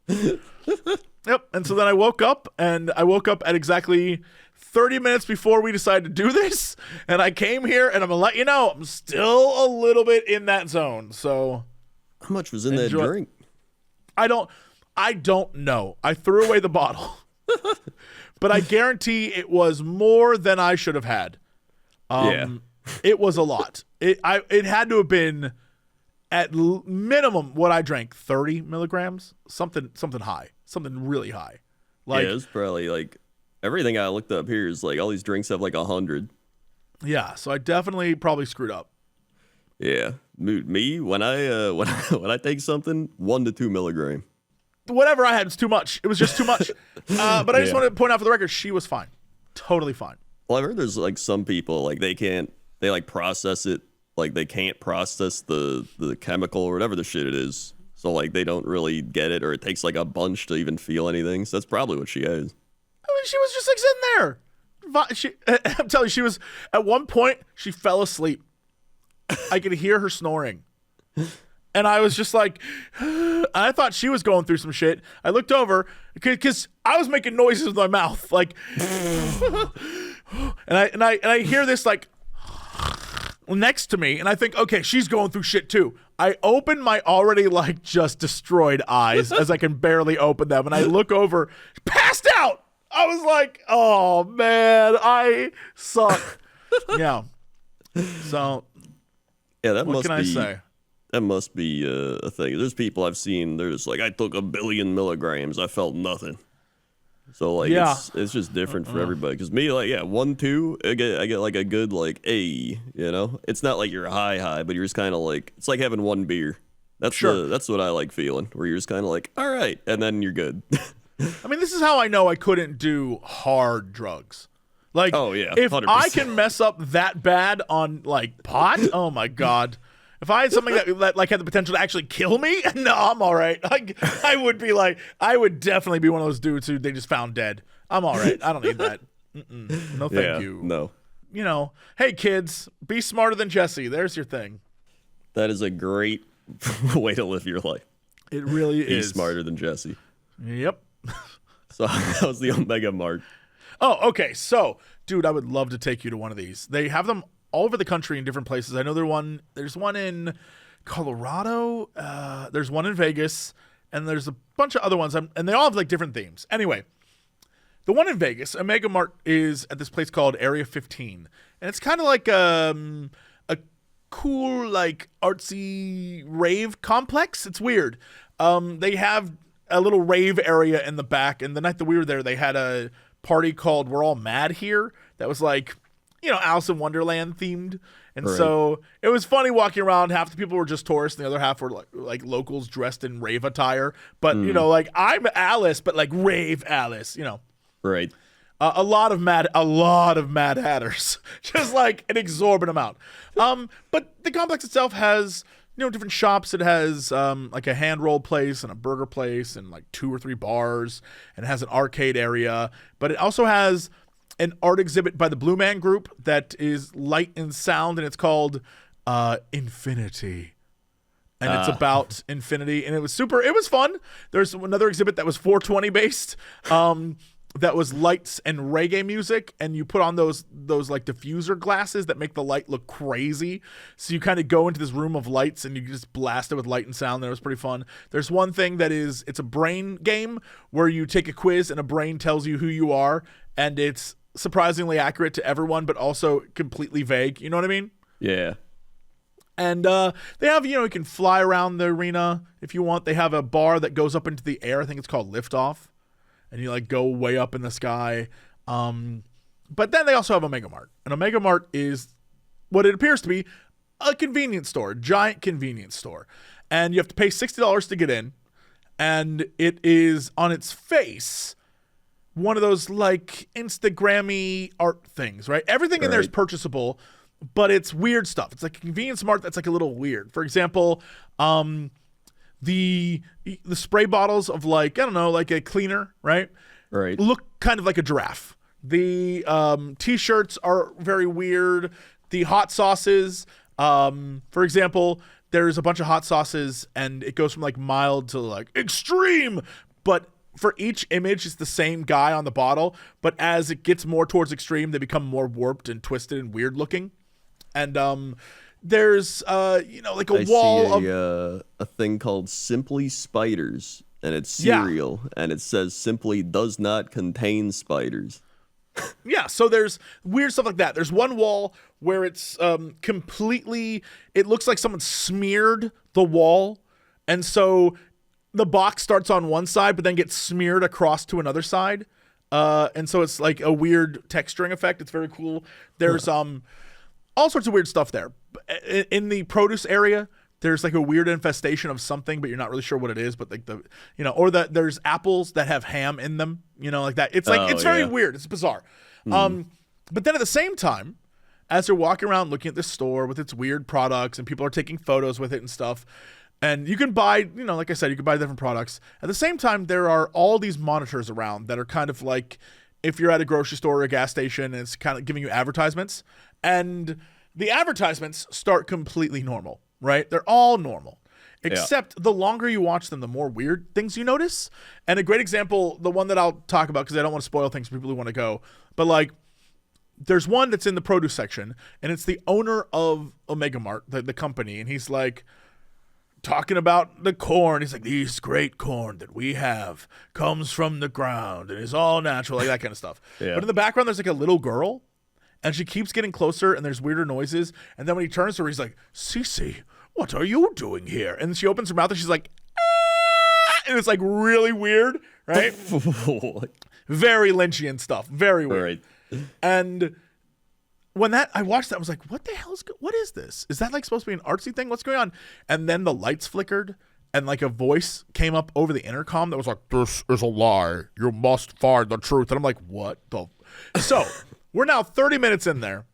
Yep. And so then I woke up at exactly 30 minutes before we decided to do this, and I came here, and I'm gonna let you know I'm still a little bit in that zone. So, how much was in that drink? I don't know. I threw away the bottle, but I guarantee it was more than I should have had. It was a lot. It had to have been at minimum, what I drank, 30 milligrams, something high, something really high. Like, yeah, it's probably like everything I looked up here is like all these drinks have like 100. Yeah, so I definitely probably screwed up. Yeah, me when I when I take something, 1 to 2 milligram. Whatever I had was too much. It was just too much. But I just wanted to point out for the record, she was fine, totally fine. Well, I've heard there's like some people like they like process it, like they can't process the chemical or whatever the shit it is. So like they don't really get it, or it takes like a bunch to even feel anything. So that's probably what she has. I mean, she was just like sitting there. I'm telling you, she was at one point she fell asleep. I could hear her snoring, and I was just like, I thought she was going through some shit. I looked over because I was making noises with my mouth, like, and I hear this like next to me, and I think, okay, she's going through shit too. I open my already like just destroyed eyes as I can barely open them, and I look over, passed out. I was like, oh man, I suck. Yeah. So yeah, that what must can I be say? that must be a thing. There's people I've seen. They're just like, I took 1 billion milligrams. I felt nothing. So like Yeah. it's just different for everybody. Because me, like, yeah, 1, 2, I get like a good like A, you know. It's not like you're high, but you're just kind of like, it's like having 1 beer. That's that's what I like feeling, where you're just kind of like, all right, and then you're good. I mean, this is how I know I couldn't do hard drugs. Like, Oh, yeah, if 100%. I can mess up that bad on like pot, oh my god. If I had something that like had the potential to actually kill me, no, I'm all right. Like, I would definitely be one of those dudes who they just found dead. I'm all right. I don't need that. No, thank you. No, You know, hey kids, be smarter than Jesse. There's your thing. that is a great way to live your life. It really Be is. smarter than Jesse. Yep. So that was the Omega Mart. Oh, okay. So, dude, I would love to take you to one of these. They have them all over the country in different places. I know there's one in Colorado, there's one in Vegas, and there's a bunch of other ones, and they all have like different themes. Anyway, the one in Vegas, Omega Mart, is at this place called Area 15, and it's kind of like a cool, like artsy rave complex. It's weird. They have a little rave area in the back, and the night that we were there, they had a party called We're All Mad Here that was like, you know, Alice in Wonderland themed. And Right. so it was funny walking around. Half the people were just tourists, and the other half were like locals dressed in rave attire. But, you know, like, I'm Alice, but like rave Alice, you know. Right. A lot of Mad Hatters, just like an exorbitant amount. But the complex itself has, you know, different shops. It has like a hand roll place and a burger place and like 2 or 3 bars, and it has an arcade area. But it also has an art exhibit by the Blue Man Group that is light and sound, and it's called Infinity. And it's about infinity, and it was fun. There's another exhibit that was 420 based. That was lights and reggae music, and you put on those like diffuser glasses that make the light look crazy. So you kind of go into this room of lights and you just blast it with light and sound. That was pretty fun. There's one thing it's a brain game where you take a quiz and a brain tells you who you are, and it's surprisingly accurate to everyone, but also completely vague. You know what I mean? Yeah. And they have, you know, you can fly around the arena if you want. They have a bar that goes up into the air. I think it's called Liftoff. And you like go way up in the sky. But then they also have Omega Mart. And Omega Mart is what it appears to be a convenience store, a giant convenience store. And you have to pay $60 to get in. And it is on its face one of those like Instagrammy art things, right? Everything in there is purchasable, but it's weird stuff. It's like a convenience mart that's like a little weird. For example, the spray bottles of like, I don't know, like a cleaner, right? Right. Look kind of like a giraffe. The t-shirts are very weird. The hot sauces, for example, there's a bunch of hot sauces and it goes from like mild to like extreme, but for each image it's the same guy on the bottle, but as it gets more towards extreme, they become more warped and twisted and weird looking. And there's you know, like a wall see of a thing called Simply Spiders, and it's cereal, and it says simply does not contain spiders. Yeah, so there's weird stuff like that. There's one wall where it's completely, it looks like someone smeared the wall, and so the box starts on one side but then gets smeared across to another side. And so it's like a weird texturing effect. It's very cool. There's all sorts of weird stuff there. In the produce area, there's like a weird infestation of something, but you're not really sure what it is. But like there's apples that have ham in them, like that. It's like it's very weird. It's bizarre. But then at the same time, as you're walking around looking at this store with its weird products and people are taking photos with it and stuff, and you can buy, like I said, you can buy different products. At the same time, there are all these monitors around that are kind of like if you're at a grocery store or a gas station and it's kind of giving you advertisements. And the advertisements start completely normal, right? They're all normal. Except the longer you watch them, the more weird things you notice. And a great example, the one that I'll talk about because I don't want to spoil things for people who want to go, but like there's one that's in the produce section, and it's the owner of Omega Mart, the company, and he's like, talking about the corn. He's like, this great corn that we have comes from the ground and is all natural, like that kind of stuff. Yeah. But in the background, there's like a little girl, and she keeps getting closer, and there's weirder noises. And then when he turns to her, he's like, Cece, what are you doing here? And she opens her mouth, and she's like, ah! And it's like really weird, right? Very Lynchian stuff. Very weird. Right. And when I watched that, I was like, what the hell what is this? Is that like supposed to be an artsy thing? What's going on? And then the lights flickered and like a voice came up over the intercom that was like, this is a lie. You must find the truth. And I'm like, what the? So we're now 30 minutes in there,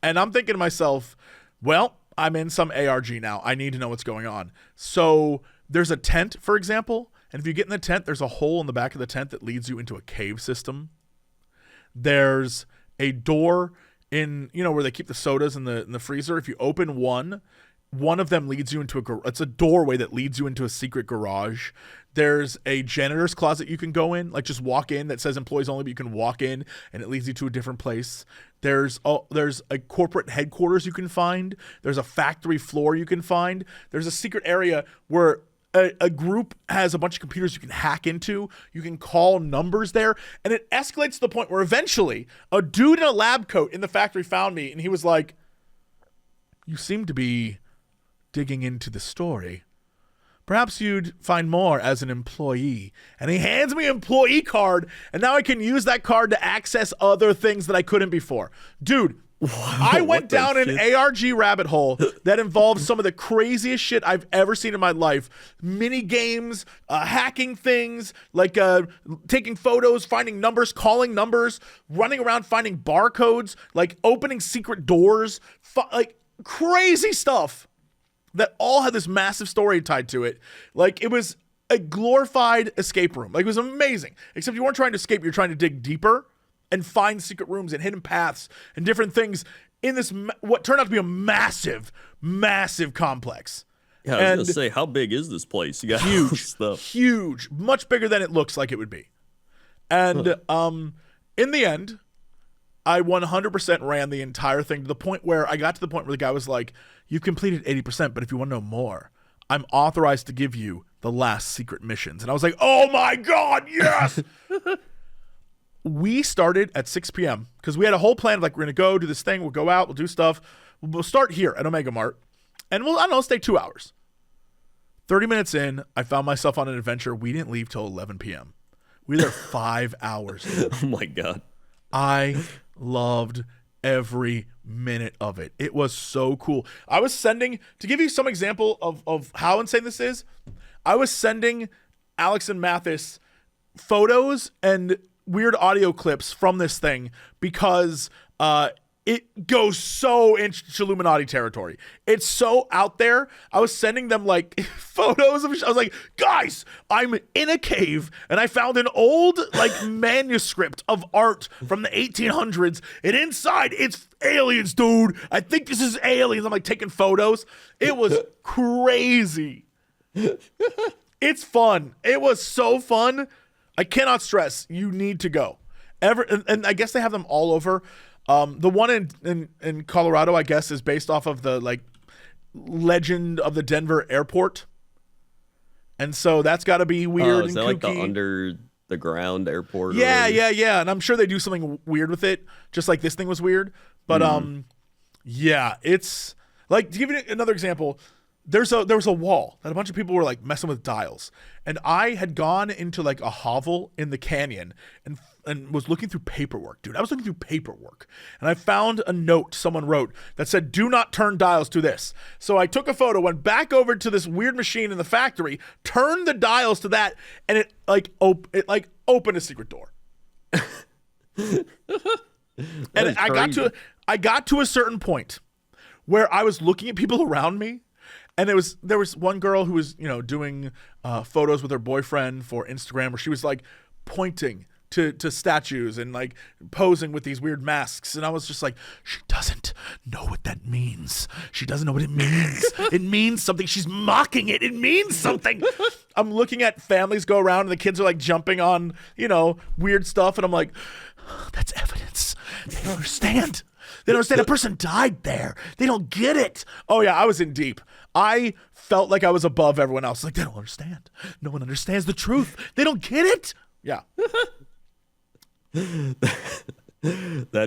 and I'm thinking to myself, well, I'm in some ARG now. I need to know what's going on. So there's a tent, for example, and if you get in the tent, there's a hole in the back of the tent that leads you into a cave system. There's a door in, where they keep the sodas in the freezer. If you open one of them leads you into it's a doorway that leads you into a secret garage. There's a janitor's closet you can go in, like just walk in, that says employees only, but you can walk in and it leads you to a different place. There's a corporate headquarters you can find. There's a factory floor you can find. There's a secret area where a group has a bunch of computers you can hack into. You can call numbers there. And it escalates to the point where eventually a dude in a lab coat in the factory found me, and he was like, you seem to be digging into the story. Perhaps you'd find more as an employee. And he hands me an employee card, and now I can use that card to access other things that I couldn't before. Dude, I went down an ARG rabbit hole that involved some of the craziest shit I've ever seen in my life. Mini games, hacking things, like taking photos, finding numbers, calling numbers, running around finding barcodes, like opening secret doors, like crazy stuff that all had this massive story tied to it. Like it was a glorified escape room. Like it was amazing. Except you weren't trying to escape, you're trying to dig deeper and find secret rooms and hidden paths and different things in this, what turned out to be a massive, massive complex. Yeah, I was going to say, how big is this place? You got huge stuff. Huge, much bigger than it looks like it would be. And in the end, I 100% ran the entire thing to the point where I got to the point where the guy was like, you completed 80%, but if you want to know more, I'm authorized to give you the last secret missions. And I was like, oh my God, yes! We started at 6 p.m. because we had a whole plan of like, we're going to go do this thing. We'll go out. We'll do stuff. We'll start here at Omega Mart. And we'll stay 2 hours. 30 minutes in, I found myself on an adventure. We didn't leave till 11 p.m. We were there 5 hours. Oh, my God. I loved every minute of it. It was so cool. I was sending, to give you some example of how insane this is, I was sending Alex and Mathis photos and weird audio clips from this thing because it goes so into Illuminati territory. It's so out there. I was sending them like photos of, I was like, guys, I'm in a cave and I found an old like manuscript of art from the 1800s, and inside it's aliens, dude. I think this is aliens. I'm like taking photos. It was crazy. It's fun. It was so fun. I cannot stress, you need to go. And I guess they have them all over. The one in Colorado, I guess, is based off of the like legend of the Denver airport. And so that's got to be weird and is that kooky. like the the ground airport. Yeah. And I'm sure they do something weird with it, just like this thing was weird. But yeah, it's like, to give you another example, there was a wall that a bunch of people were like messing with dials, and I had gone into like a hovel in the canyon and was looking through paperwork, dude. I was looking through paperwork, and I found a note someone wrote that said, "Do not turn dials to this." So I took a photo, went back over to this weird machine in the factory, turned the dials to that, and it opened a secret door. And I got to a certain point where I was looking at people around me, and there was one girl who was, doing photos with her boyfriend for Instagram, where she was like pointing to statues and like posing with these weird masks, and I was just like, she doesn't know what that means. She doesn't know what it means. It means something. She's mocking it. It means something. I'm looking at families go around, and the kids are like jumping on, weird stuff, and I'm like, that's evidence. They don't understand. They don't understand. A person died there. They don't get it. Oh yeah, I was in deep. I felt like I was above everyone else. Like, they don't understand. No one understands the truth. They don't get it. Yeah. That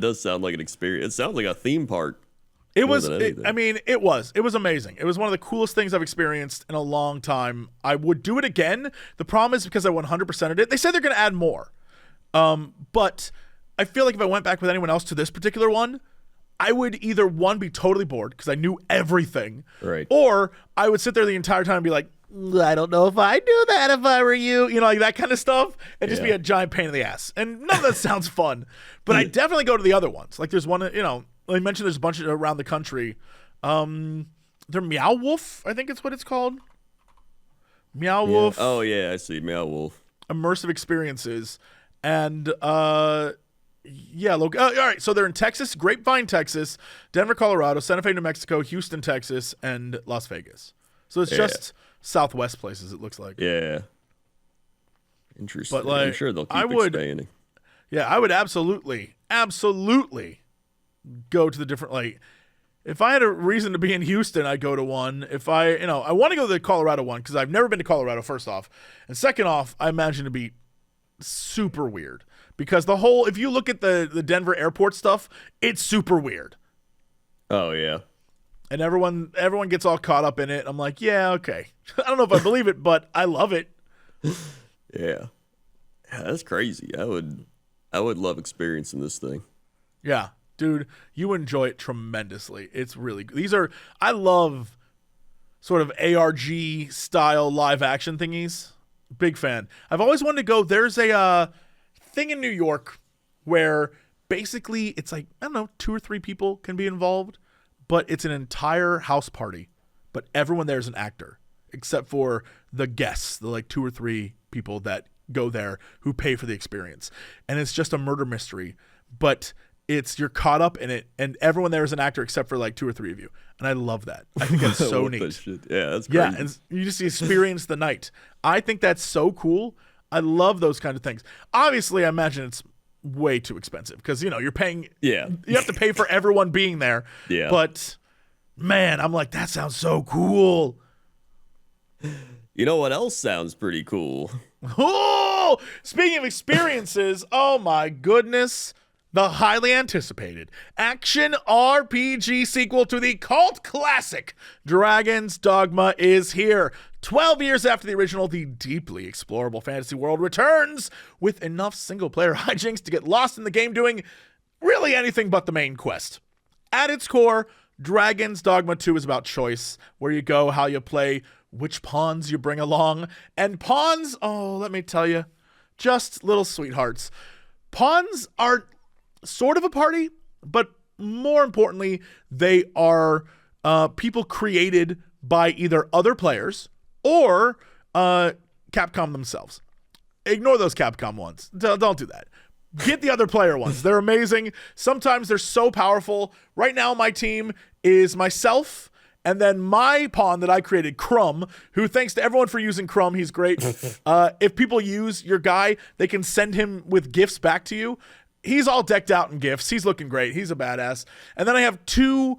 does sound like an experience. It sounds like a theme park. It was. It was amazing. It was one of the coolest things I've experienced in a long time. I would do it again. The problem is, because I 100%ed it, they said they're going to add more. But I feel like if I went back with anyone else to this particular one, I would either, one, be totally bored because I knew everything, right? Or I would sit there the entire time and be like, I don't know if I'd do that if I were you, like that kind of stuff, and just be a giant pain in the ass. And none of that sounds fun, but I definitely go to the other ones. Like, there's one, I mentioned there's a bunch around the country. They're Meow Wolf, I think it's what it's called. Meow Wolf. Oh yeah, I see Meow Wolf. Immersive experiences, and all right. So they're in Texas, Grapevine, Texas, Denver, Colorado, Santa Fe, New Mexico, Houston, Texas, and Las Vegas. So it's just Southwest places, it looks like. Yeah. Interesting. But like, I'm sure they'll keep expanding. Yeah, I would absolutely go to the different, like, if I had a reason to be in Houston, I'd go to one. If I want to go to the Colorado one because I've never been to Colorado, first off. And second off, I imagine it'd be super weird because if you look at the Denver airport stuff, it's super weird. Oh, yeah. And everyone gets all caught up in it. I'm like, yeah, okay. I don't know if I believe it, but I love it. Yeah, that's crazy. I would love experiencing this thing. Yeah, dude, you enjoy it tremendously. It's really good. I love sort of ARG style live action thingies. Big fan. I've always wanted to go. There's a thing in New York where basically it's like, I don't know, 2 or 3 people can be involved, but it's an entire house party, but everyone there is an actor except for the guests, the like 2 or 3 people that go there who pay for the experience. And it's just a murder mystery, but you're caught up in it, and everyone there is an actor except for like 2 or 3 of you. And I love that. I think that's so neat. That shit. Yeah, that's crazy. Yeah, and you just experience the night. I think that's so cool. I love those kind of things. Obviously, I imagine it's way too expensive because, you're paying. Yeah. You have to pay for everyone being there. Yeah. But, man, I'm like, that sounds so cool. You know what else sounds pretty cool? Oh, speaking of experiences, oh my goodness. The highly anticipated action RPG sequel to the cult classic Dragon's Dogma is here. 12 years after the original, the deeply explorable fantasy world returns with enough single-player hijinks to get lost in the game doing really anything but the main quest. At its core, Dragon's Dogma 2 is about choice, where you go, how you play, which pawns you bring along. And pawns, oh, let me tell you, just little sweethearts. Pawns are sort of a party, but more importantly, they are people created by either other players or Capcom themselves. Ignore those Capcom ones. Don't do that. Get the other player ones. They're amazing. Sometimes they're so powerful. Right now, my team is myself, and then my pawn that I created, Crumb, who, thanks to everyone for using Crumb, he's great. If people use your guy, they can send him with gifts back to you. He's all decked out in gifts. He's looking great. He's a badass. And then I have 2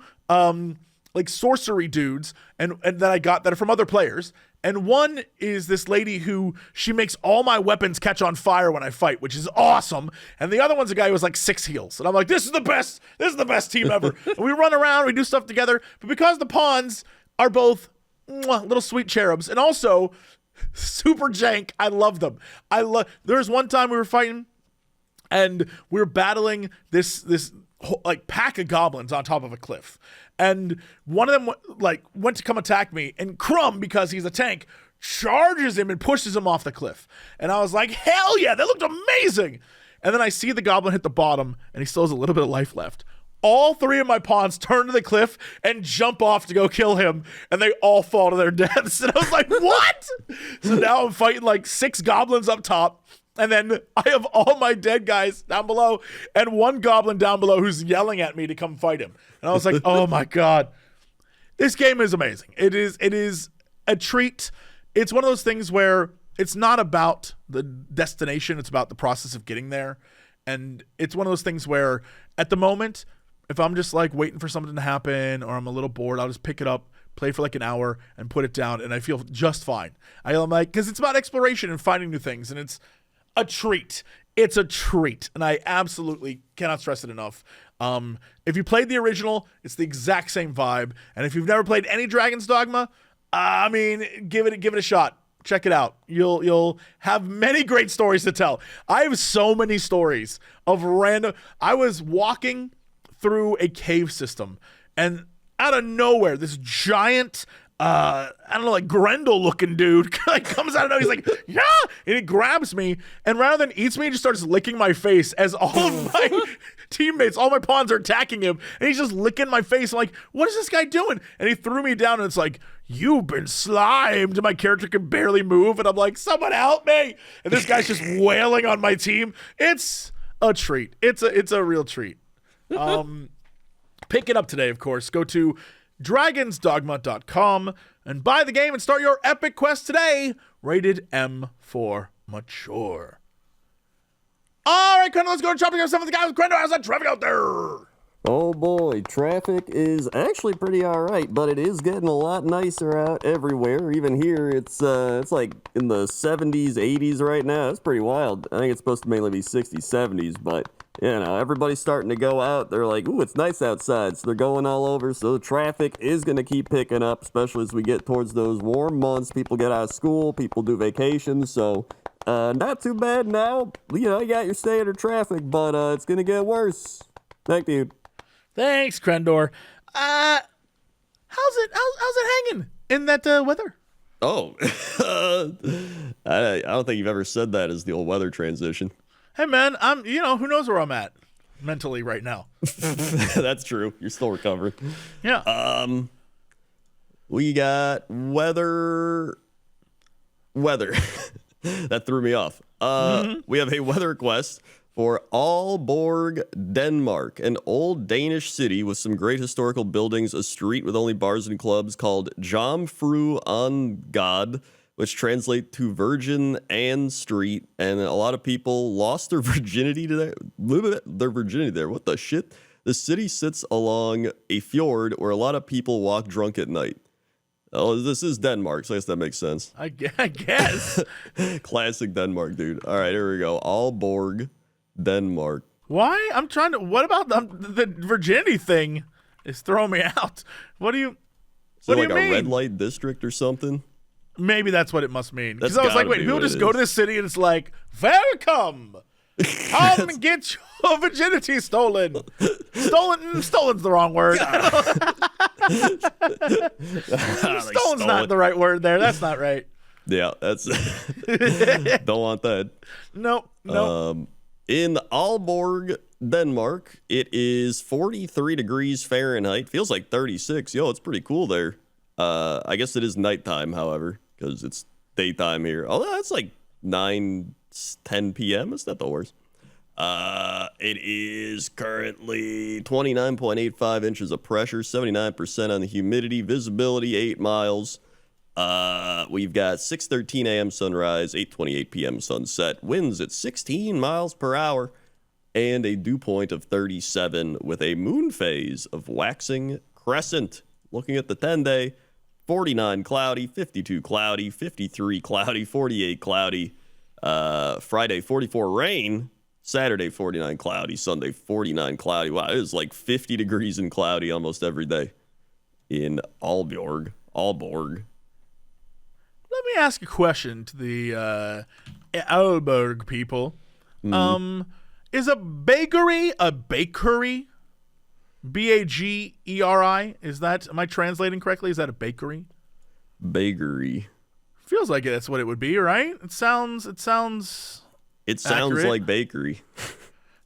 like sorcery dudes and that I got that are from other players. And one is this lady who she makes all my weapons catch on fire when I fight, which is awesome. And the other one's a guy who has like 6 heals. And I'm like, this is the best team ever. And we run around, we do stuff together. But because the pawns are both little sweet cherubs and also super jank, I love them. There's one time we were fighting and we were battling this like pack of goblins on top of a cliff, and one of them went to come attack me, and Crumb, because he's a tank, charges him and pushes him off the cliff. And I was like, hell yeah, that looked amazing. And then I see the goblin hit the bottom and he still has a little bit of life left. All 3 of my pawns turn to the cliff and jump off to go kill him, and they all fall to their deaths. And I was like, what? So now I'm fighting like 6 goblins up top, and then I have all my dead guys down below and 1 goblin down below who's yelling at me to come fight him. And I was like, oh my God. This game is amazing. It is a treat. It's one of those things where it's not about the destination. It's about the process of getting there. And it's one of those things where at the moment, if I'm just like waiting for something to happen or I'm a little bored, I'll just pick it up, play for like an hour and put it down, and I feel just fine. I'm like, because it's about exploration and finding new things, and it's a treat. It's a treat, and I absolutely cannot stress it enough. If you played the original, it's the exact same vibe, and if you've never played any Dragon's Dogma, I mean, give it a shot. Check it out. You'll have many great stories to tell. I have so many stories of random. I was walking through a cave system, and out of nowhere, this giant, I don't know, like Grendel looking dude like comes out of nowhere. He's like, yeah, and he grabs me, and rather than eats me, he just starts licking my face as all of my teammates, all my pawns are attacking him, and he's just licking my face. I'm like, what is this guy doing? And he threw me down, and it's like, you've been slimed. My character can barely move, and I'm like, someone help me. And this guy's just wailing on my team. It's a treat. It's a real treat. Pick it up today, of course. Go to dragonsdogma.com and buy the game and start your epic quest today. Rated M for mature. All right, Crendor, let's go to shopping our stuff with the guy with Crendor. How's that traffic out there? Oh boy, traffic is actually pretty alright, but it is getting a lot nicer out everywhere. Even here, it's like in the 70s, 80s right now. It's pretty wild. I think it's supposed to mainly be 60s, 70s, but you know, everybody's starting to go out. They're like, ooh, it's nice outside, so they're going all over. So the traffic is going to keep picking up, especially as we get towards those warm months. People get out of school, people do vacations, so not too bad now. You know, you got your standard traffic, but it's going to get worse. Thank you. Thanks, Crendor. How's it hanging in that weather? Oh, I don't think you've ever said that as the old weather transition. Hey man, who knows where I'm at mentally right now. That's true. You're still recovering. Yeah. We got weather. That threw me off. We have a weather request for Aalborg, Denmark, an old Danish city with some great historical buildings, a street with only bars and clubs called Jomfru on God, which translate to Virgin Anne Street, and a lot of people lost their virginity there. What the shit? The city sits along a fjord where a lot of people walk drunk at night. Oh, this is Denmark, so I guess that makes sense. I guess. Classic Denmark, dude. All right, here we go. Aalborg, Denmark. Why? What about the virginity thing is throwing me out? What do you mean? A red light district or something? Maybe that's what it must mean. Because I was like, wait, people just go to this city and it's like, welcome. Come and get your virginity stolen. Stolen's the wrong word. Stolen's not the right word there. That's not right. Yeah, that's don't want that. Nope. In Aalborg, Denmark, it is 43 degrees Fahrenheit. Feels like 36. Yo, it's pretty cool there. I guess it is nighttime, however, because it's daytime here. Although that's like 9-10 p.m. It's not the worst. It is currently 29.85 inches of pressure, 79% on the humidity, visibility 8 miles. We've got 6:13 a.m. sunrise, 8:28 p.m. sunset, winds at 16 miles per hour, and a dew point of 37 with a moon phase of waxing crescent. Looking at the 10-day, 49 cloudy, 52 cloudy, 53 cloudy, 48 cloudy. Friday, 44 rain. Saturday, 49 cloudy. Sunday, 49 cloudy. Wow, it is like 50 degrees and cloudy almost every day in Aalborg. Aalborg. Let me ask a question to the Aalborg people. Is a bakery a bakery? Bageri? Is that, am I translating correctly? Is that a bakery? Bakery. Feels like that's what it would be, right? It sounds accurate. Like bakery.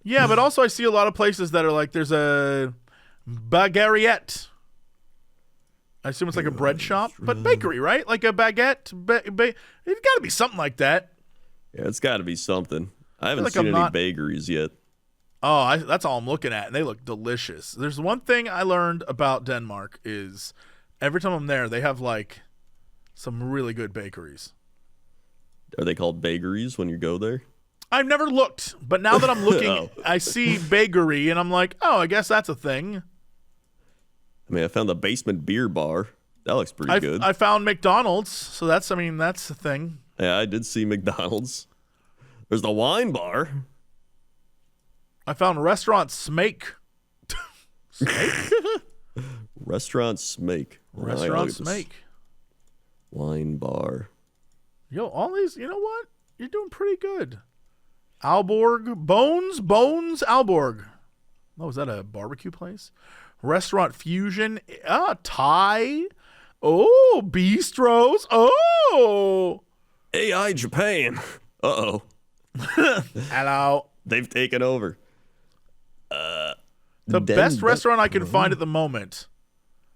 Yeah, but also I see a lot of places that are like, there's a baguette. I assume it's like a bread shop, but bakery, right? Like a baguette. It's got to be something like that. Yeah, it's got to be something. I haven't like seen I'm any not- bakeries yet. Oh, that's all I'm looking at, and they look delicious. There's one thing I learned about Denmark is every time I'm there, they have like some really good bakeries. Are they called bakeries when you go there? I've never looked, but now that I'm looking, Oh. I see bakery, and I'm like, oh, I guess that's a thing. I mean, I found the basement beer bar. That looks pretty good. I found McDonald's, so that's a thing. Yeah, I did see McDonald's. There's the wine bar. I found restaurant Smake. Restaurant Smake. Restaurant Smake. Wine bar. Yo, all these, you know what? You're doing pretty good. Aalborg. Bones, Aalborg. Oh, is that a barbecue place? Restaurant Fusion. Thai. Oh, bistros. Oh. AI Japan. Uh-oh. Hello. They've taken over. The best restaurant I can find at the moment.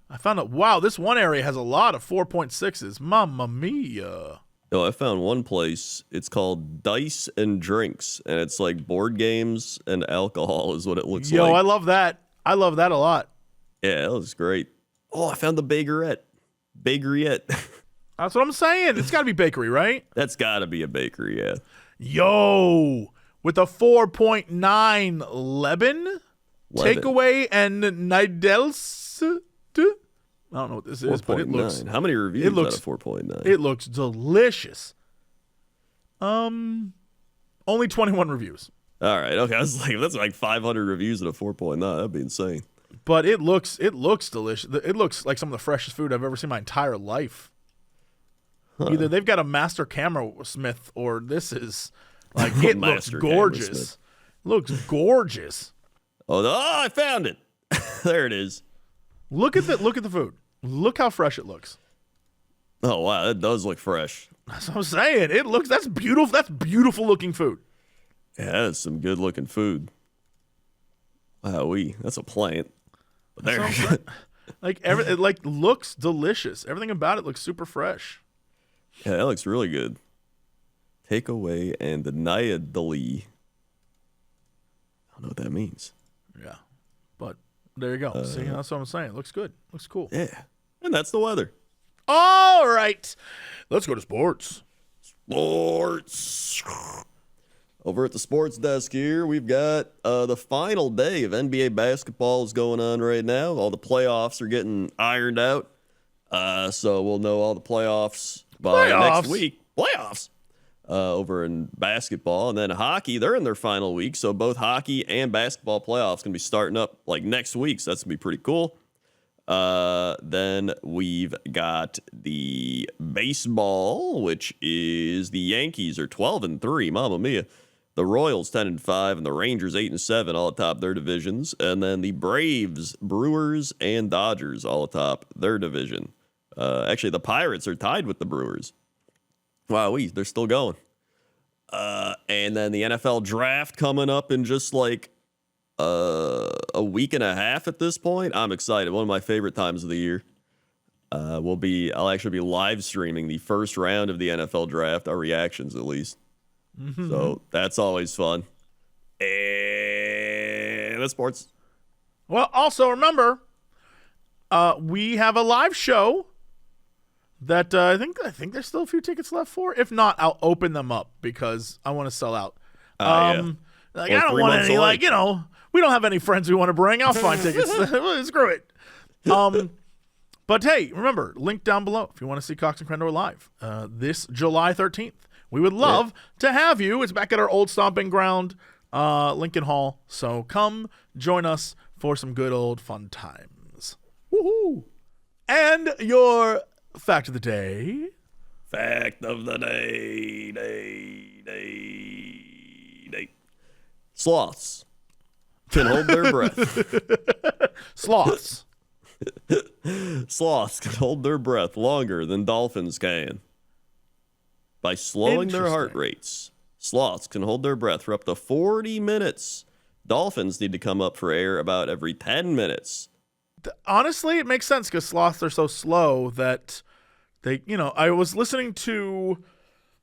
I found out, wow, this one area has a lot of 4.6s. Mamma mia. Oh, I found one place. It's called Dice and Drinks, and it's like board games and alcohol is what it looks Yo, like. I love that. I love that a lot. Yeah, that was great. Oh, I found the Baguette. That's what I'm saying. It's got to be bakery, right? That's got to be a bakery, yeah. Yo, with a 4.9 Leben takeaway and Nidels. I don't know what this is, but it looks. How many reviews out of 4.9? It looks delicious. Only 21 reviews. All right, okay. I was like, that's like 500 reviews at a 4.9. That'd be insane. But it looks delicious. It looks like some of the freshest food I've ever seen in my entire life. Huh. Either they've got a master camera smith or this is like it looks gorgeous. Looks gorgeous. Oh, I found it. There it is. Look at the food. Look how fresh it looks. Oh wow, that does look fresh. That's what I'm saying. That's beautiful. That's beautiful looking food. Yeah, that's some good looking food. Wow, that's a plant. But there. It looks delicious. Everything about it looks super fresh. Yeah, that looks really good. Takeaway and the Nayadali. I don't know what that means. Yeah. But there you go. See, that's what I'm saying. It looks good. Looks cool. Yeah. And that's the weather. All right. Let's go to sports. Sports. Over at the sports desk here, we've got the final day of NBA basketball is going on right now. All the playoffs are getting ironed out. So we'll know all the playoffs by next week. Playoffs. Over in basketball. And then hockey, they're in their final week. So both hockey and basketball playoffs going to be starting up like next week. So that's going to be pretty cool. Then we've got the baseball, which is the Yankees are 12-3. Mamma mia. The Royals 10-5 and the Rangers 8-7 all atop their divisions. And then the Braves, Brewers, and Dodgers all atop their division. Actually, the Pirates are tied with the Brewers. Wow, they're still going. And then the NFL draft coming up in just like a week and a half at this point. I'm excited. One of my favorite times of the year. I'll actually be live streaming the first round of the NFL draft, our reactions at least. Mm-hmm. So that's always fun. And that's sports. Well, also remember, we have a live show that I think there's still a few tickets left for. If not, I'll open them up because I want to sell out. Yeah. I don't want any, we don't have any friends we want to bring. I'll find tickets. Screw it. But hey, remember, link down below if you want to see Cox and Crendor live this July 13th. We would love to have you. It's back at our old stomping ground, Lincoln Hall. So come join us for some good old fun times. Woohoo! And your fact of the day. Fact of the day. Sloths can hold their breath. Sloths. Sloths can hold their breath longer than dolphins can. By slowing their heart rates, sloths can hold their breath for up to 40 minutes. Dolphins need to come up for air about every 10 minutes. Honestly, it makes sense because sloths are so slow that they, I was listening to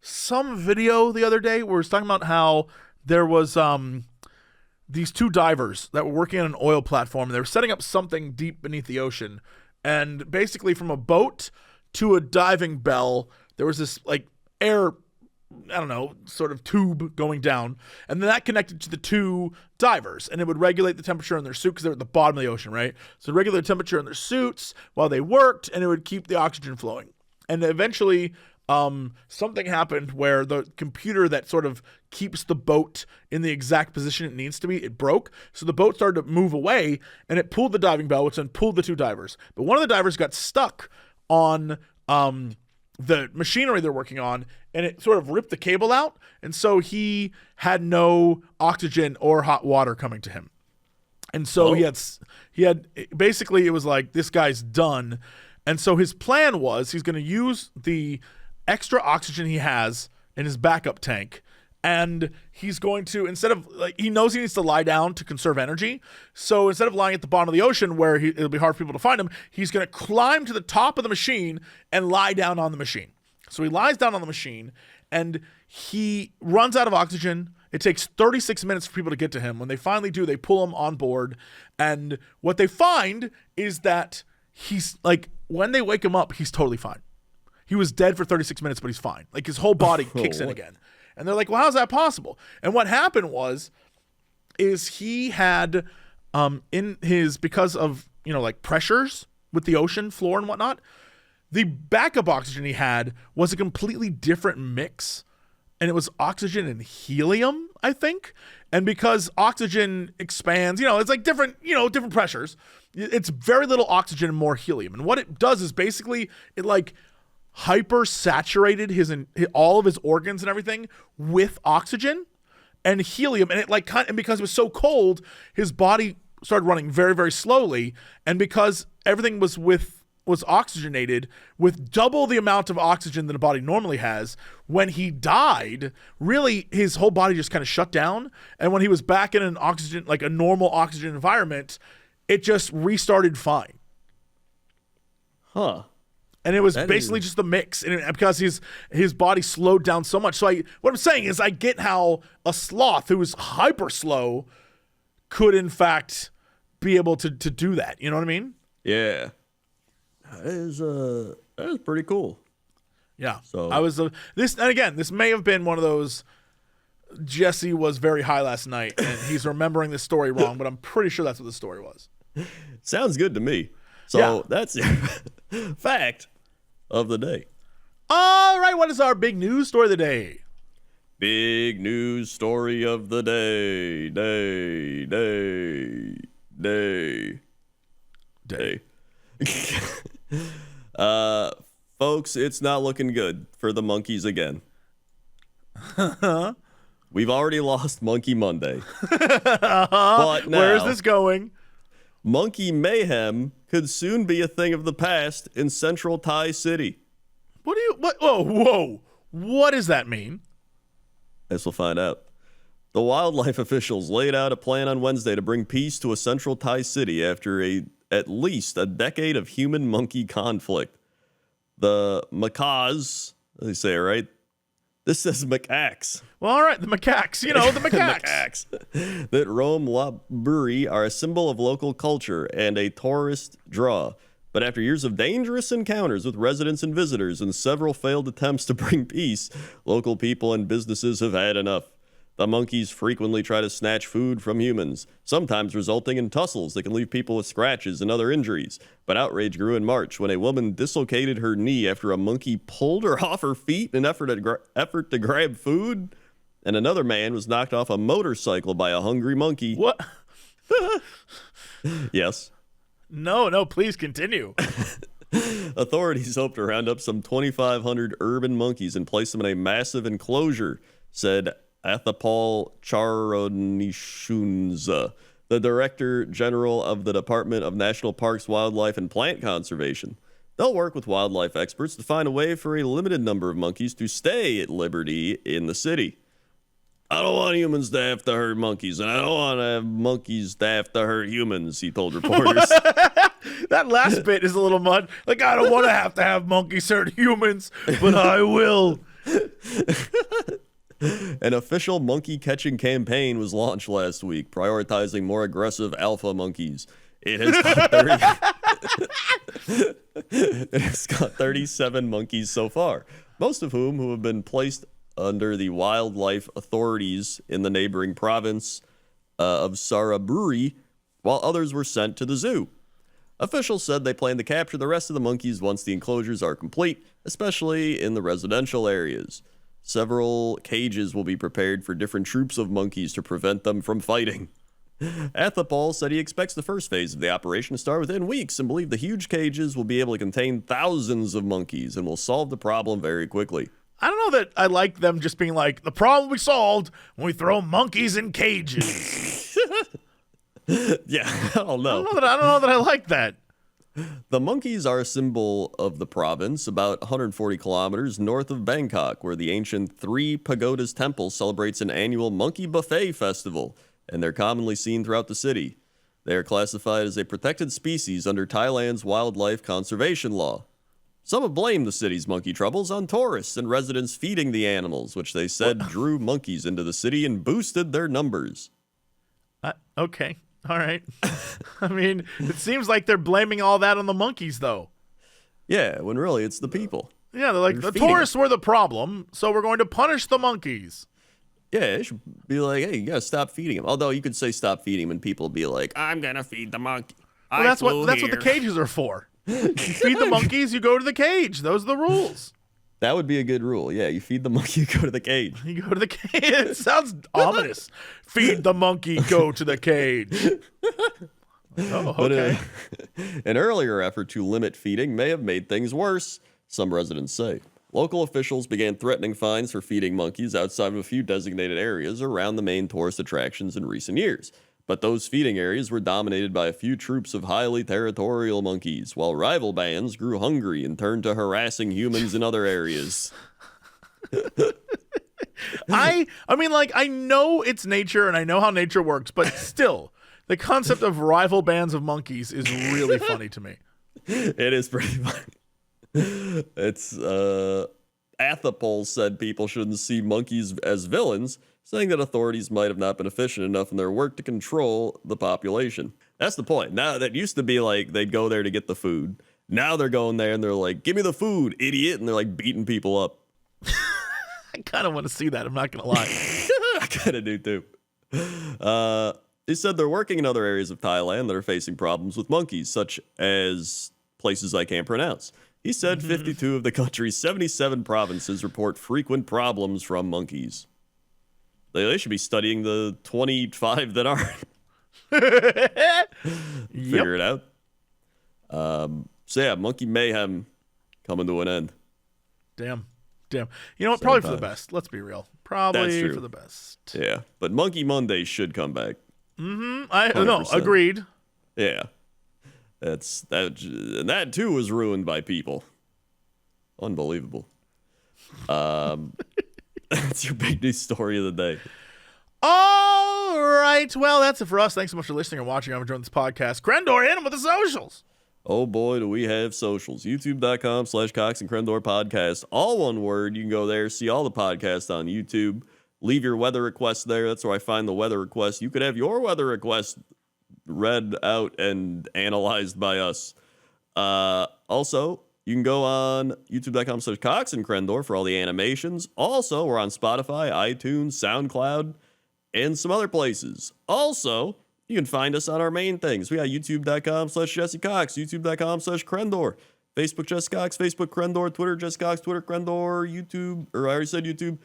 some video the other day where it was talking about how there was these two divers that were working on an oil platform. They were setting up something deep beneath the ocean. And basically from a boat to a diving bell, there was this like air, sort of tube going down. And then that connected to the two divers. And it would regulate the temperature in their suit because they're at the bottom of the ocean, right? So regulate the temperature in their suits while they worked, and it would keep the oxygen flowing. And eventually something happened where the computer that sort of keeps the boat in the exact position it needs to be, it broke. So the boat started to move away, and it pulled the diving bell, which then pulled the two divers. But one of the divers got stuck on the machinery they're working on, and it sort of ripped the cable out. And so he had no oxygen or hot water coming to him. And so he had basically, it was like, this guy's done. And so his plan was he's going to use the extra oxygen he has in his backup tank, and he's going to, instead of, like, he knows he needs to lie down to conserve energy. So instead of lying at the bottom of the ocean where it'll be hard for people to find him, he's going to climb to the top of the machine and lie down on the machine. So he lies down on the machine, and he runs out of oxygen. It takes 36 minutes for people to get to him. When they finally do, they pull him on board. And what they find is that he's like, when they wake him up, he's totally fine. He was dead for 36 minutes, but he's fine. Like, his whole body kicks in again. And they're like, well, how's that possible? And what happened is he had because of, like pressures with the ocean floor and whatnot, the backup oxygen he had was a completely different mix. And it was oxygen and helium, I think. And because oxygen expands, it's like different pressures. It's very little oxygen and more helium. And what it does is basically it like hyper saturated all of his organs and everything with oxygen and helium. And it and because it was so cold, his body started running very, very slowly. And because everything was oxygenated with double the amount of oxygen that a body normally has, when he died, really his whole body just kind of shut down. And when he was back in an oxygen, like a normal oxygen environment, it just restarted fine. Huh. And it was basically just the mix, and because his body slowed down so much. So what I'm saying is I get how a sloth who is hyper slow could in fact be able to do that. You know what I mean? Yeah. That is pretty cool. Yeah. So I was this may have been one of those. Jesse was very high last night, and he's remembering this story wrong, but I'm pretty sure that's what the story was. Sounds good to me. So that's your fact of the day. All right, what is our big news story of the day? Big news story of the day. Folks, it's not looking good for the monkeys again. We've already lost Monkey Monday. But now, where is this going? Monkey Mayhem could soon be a thing of the past in Central Thai City. Whoa. What does that mean? Guess we'll find out. The wildlife officials laid out a plan on Wednesday to bring peace to a Central Thai city after at least a decade of human-monkey conflict. The macaques, they say it right? This says macaques. Well, all right, the macaques. The macaques. That roam La Buri are a symbol of local culture and a tourist draw. But after years of dangerous encounters with residents and visitors and several failed attempts to bring peace, local people and businesses have had enough. The monkeys frequently try to snatch food from humans, sometimes resulting in tussles that can leave people with scratches and other injuries. But outrage grew in March when a woman dislocated her knee after a monkey pulled her off her feet in an effort to grab food. And another man was knocked off a motorcycle by a hungry monkey. What? Yes. No, please continue. Authorities hope to round up some 2,500 urban monkeys and place them in a massive enclosure, said Athapal Charonishunza, the Director General of the Department of National Parks, Wildlife, and Plant Conservation. They'll work with wildlife experts to find a way for a limited number of monkeys to stay at liberty in the city. I don't want humans to have to hurt monkeys, and I don't want to have monkeys to have to hurt humans, he told reporters. That last bit is a little mud. Like, I don't want to have monkeys hurt humans, but I will. An official monkey catching campaign was launched last week, prioritizing more aggressive alpha monkeys. It has caught 37 monkeys so far, most of whom have been placed under the wildlife authorities in the neighboring province of Saraburi, while others were sent to the zoo. Officials said they plan to capture the rest of the monkeys once the enclosures are complete, especially in the residential areas. Several cages will be prepared for different troops of monkeys to prevent them from fighting. Athapal said he expects the first phase of the operation to start within weeks and believe the huge cages will be able to contain thousands of monkeys and will solve the problem very quickly. I don't know that I like them just being like, the problem we solved when we throw monkeys in cages. Yeah, I don't know. I don't know that I like that. The monkeys are a symbol of the province, about 140 kilometers north of Bangkok, where the ancient Three Pagodas Temple celebrates an annual monkey buffet festival, and they're commonly seen throughout the city. They are classified as a protected species under Thailand's wildlife conservation law. Some have blamed the city's monkey troubles on tourists and residents feeding the animals, which they said drew monkeys into the city and boosted their numbers. Okay. All right. I mean, it seems like they're blaming all that on the monkeys, though. Yeah, when really it's the people. Yeah, they're like, the tourists were the problem, so we're going to punish the monkeys. Yeah, it should be like, hey, you gotta stop feeding them. Although you could say stop feeding them and people would be like, I'm gonna feed the monkey. Well, that's what the cages are for. You feed the monkeys, you go to the cage. Those are the rules. That would be a good rule. Yeah, you feed the monkey, you go to the cage. You go to the cage. It sounds ominous. Feed the monkey, go to the cage. Oh, okay. But, an earlier effort to limit feeding may have made things worse, some residents say. Local officials began threatening fines for feeding monkeys outside of a few designated areas around the main tourist attractions in recent years. But those feeding areas were dominated by a few troops of highly territorial monkeys, while rival bands grew hungry and turned to harassing humans in other areas. I mean, like, I know it's nature and I know how nature works, but still, the concept of rival bands of monkeys is really funny to me. It is pretty funny. It's, Athapol said people shouldn't see monkeys as villains, saying that authorities might have not been efficient enough in their work to control the population. That's the point. Now, that used to be like they'd go there to get the food. Now they're going there and they're like, give me the food, idiot. And they're like beating people up. I kind of want to see that. I'm not going to lie. I kind of do too. He said they're working in other areas of Thailand that are facing problems with monkeys, such as places I can't pronounce. He said 52 of the country's 77 provinces report frequent problems from monkeys. They should be studying the 25 that aren't. Figure it out. So yeah, Monkey Mayhem coming to an end. Damn. You know what? Probably for the best. Let's be real. Probably for the best. Yeah, but Monkey Monday should come back. No, agreed. Yeah. That too was ruined by people. Unbelievable. That's your big news story of the day. All right. Well, that's it for us. Thanks so much for listening and watching. I'm enjoying this podcast. Crendor, hit him with the socials. Oh boy, do we have socials. YouTube.com/Cox and Crendor podcast. All one word. You can go there, see all the podcasts on YouTube. Leave your weather requests there. That's where I find the weather requests. You could have your weather request read out and analyzed by us. Also, You can go on youtube.com/Cox and Crendor for all the animations. Also, we're on Spotify, iTunes, SoundCloud, and some other places. Also, you can find us on our main things. We got youtube.com/Jesse Cox, youtube.com/Crendor, Facebook Jesse Cox, Facebook Crendor, Twitter Jesse Cox, Twitter Crendor, YouTube, or I already said YouTube,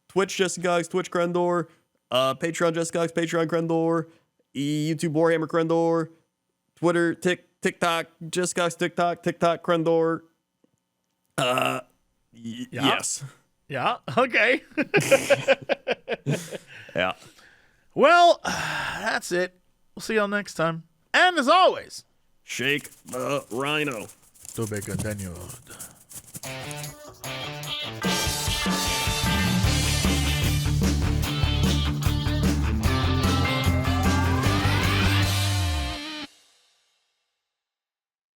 Twitch Jesse Cox, Twitch Crendor, Patreon Jesse Cox, Patreon Crendor, YouTube Warhammer Crendor, Twitter, TikTok, Jesse Cox, TikTok Crendor. Yes. Yeah. Okay. Yeah. Well, that's it. We'll see y'all next time. And as always, Shake the rhino. to be continued.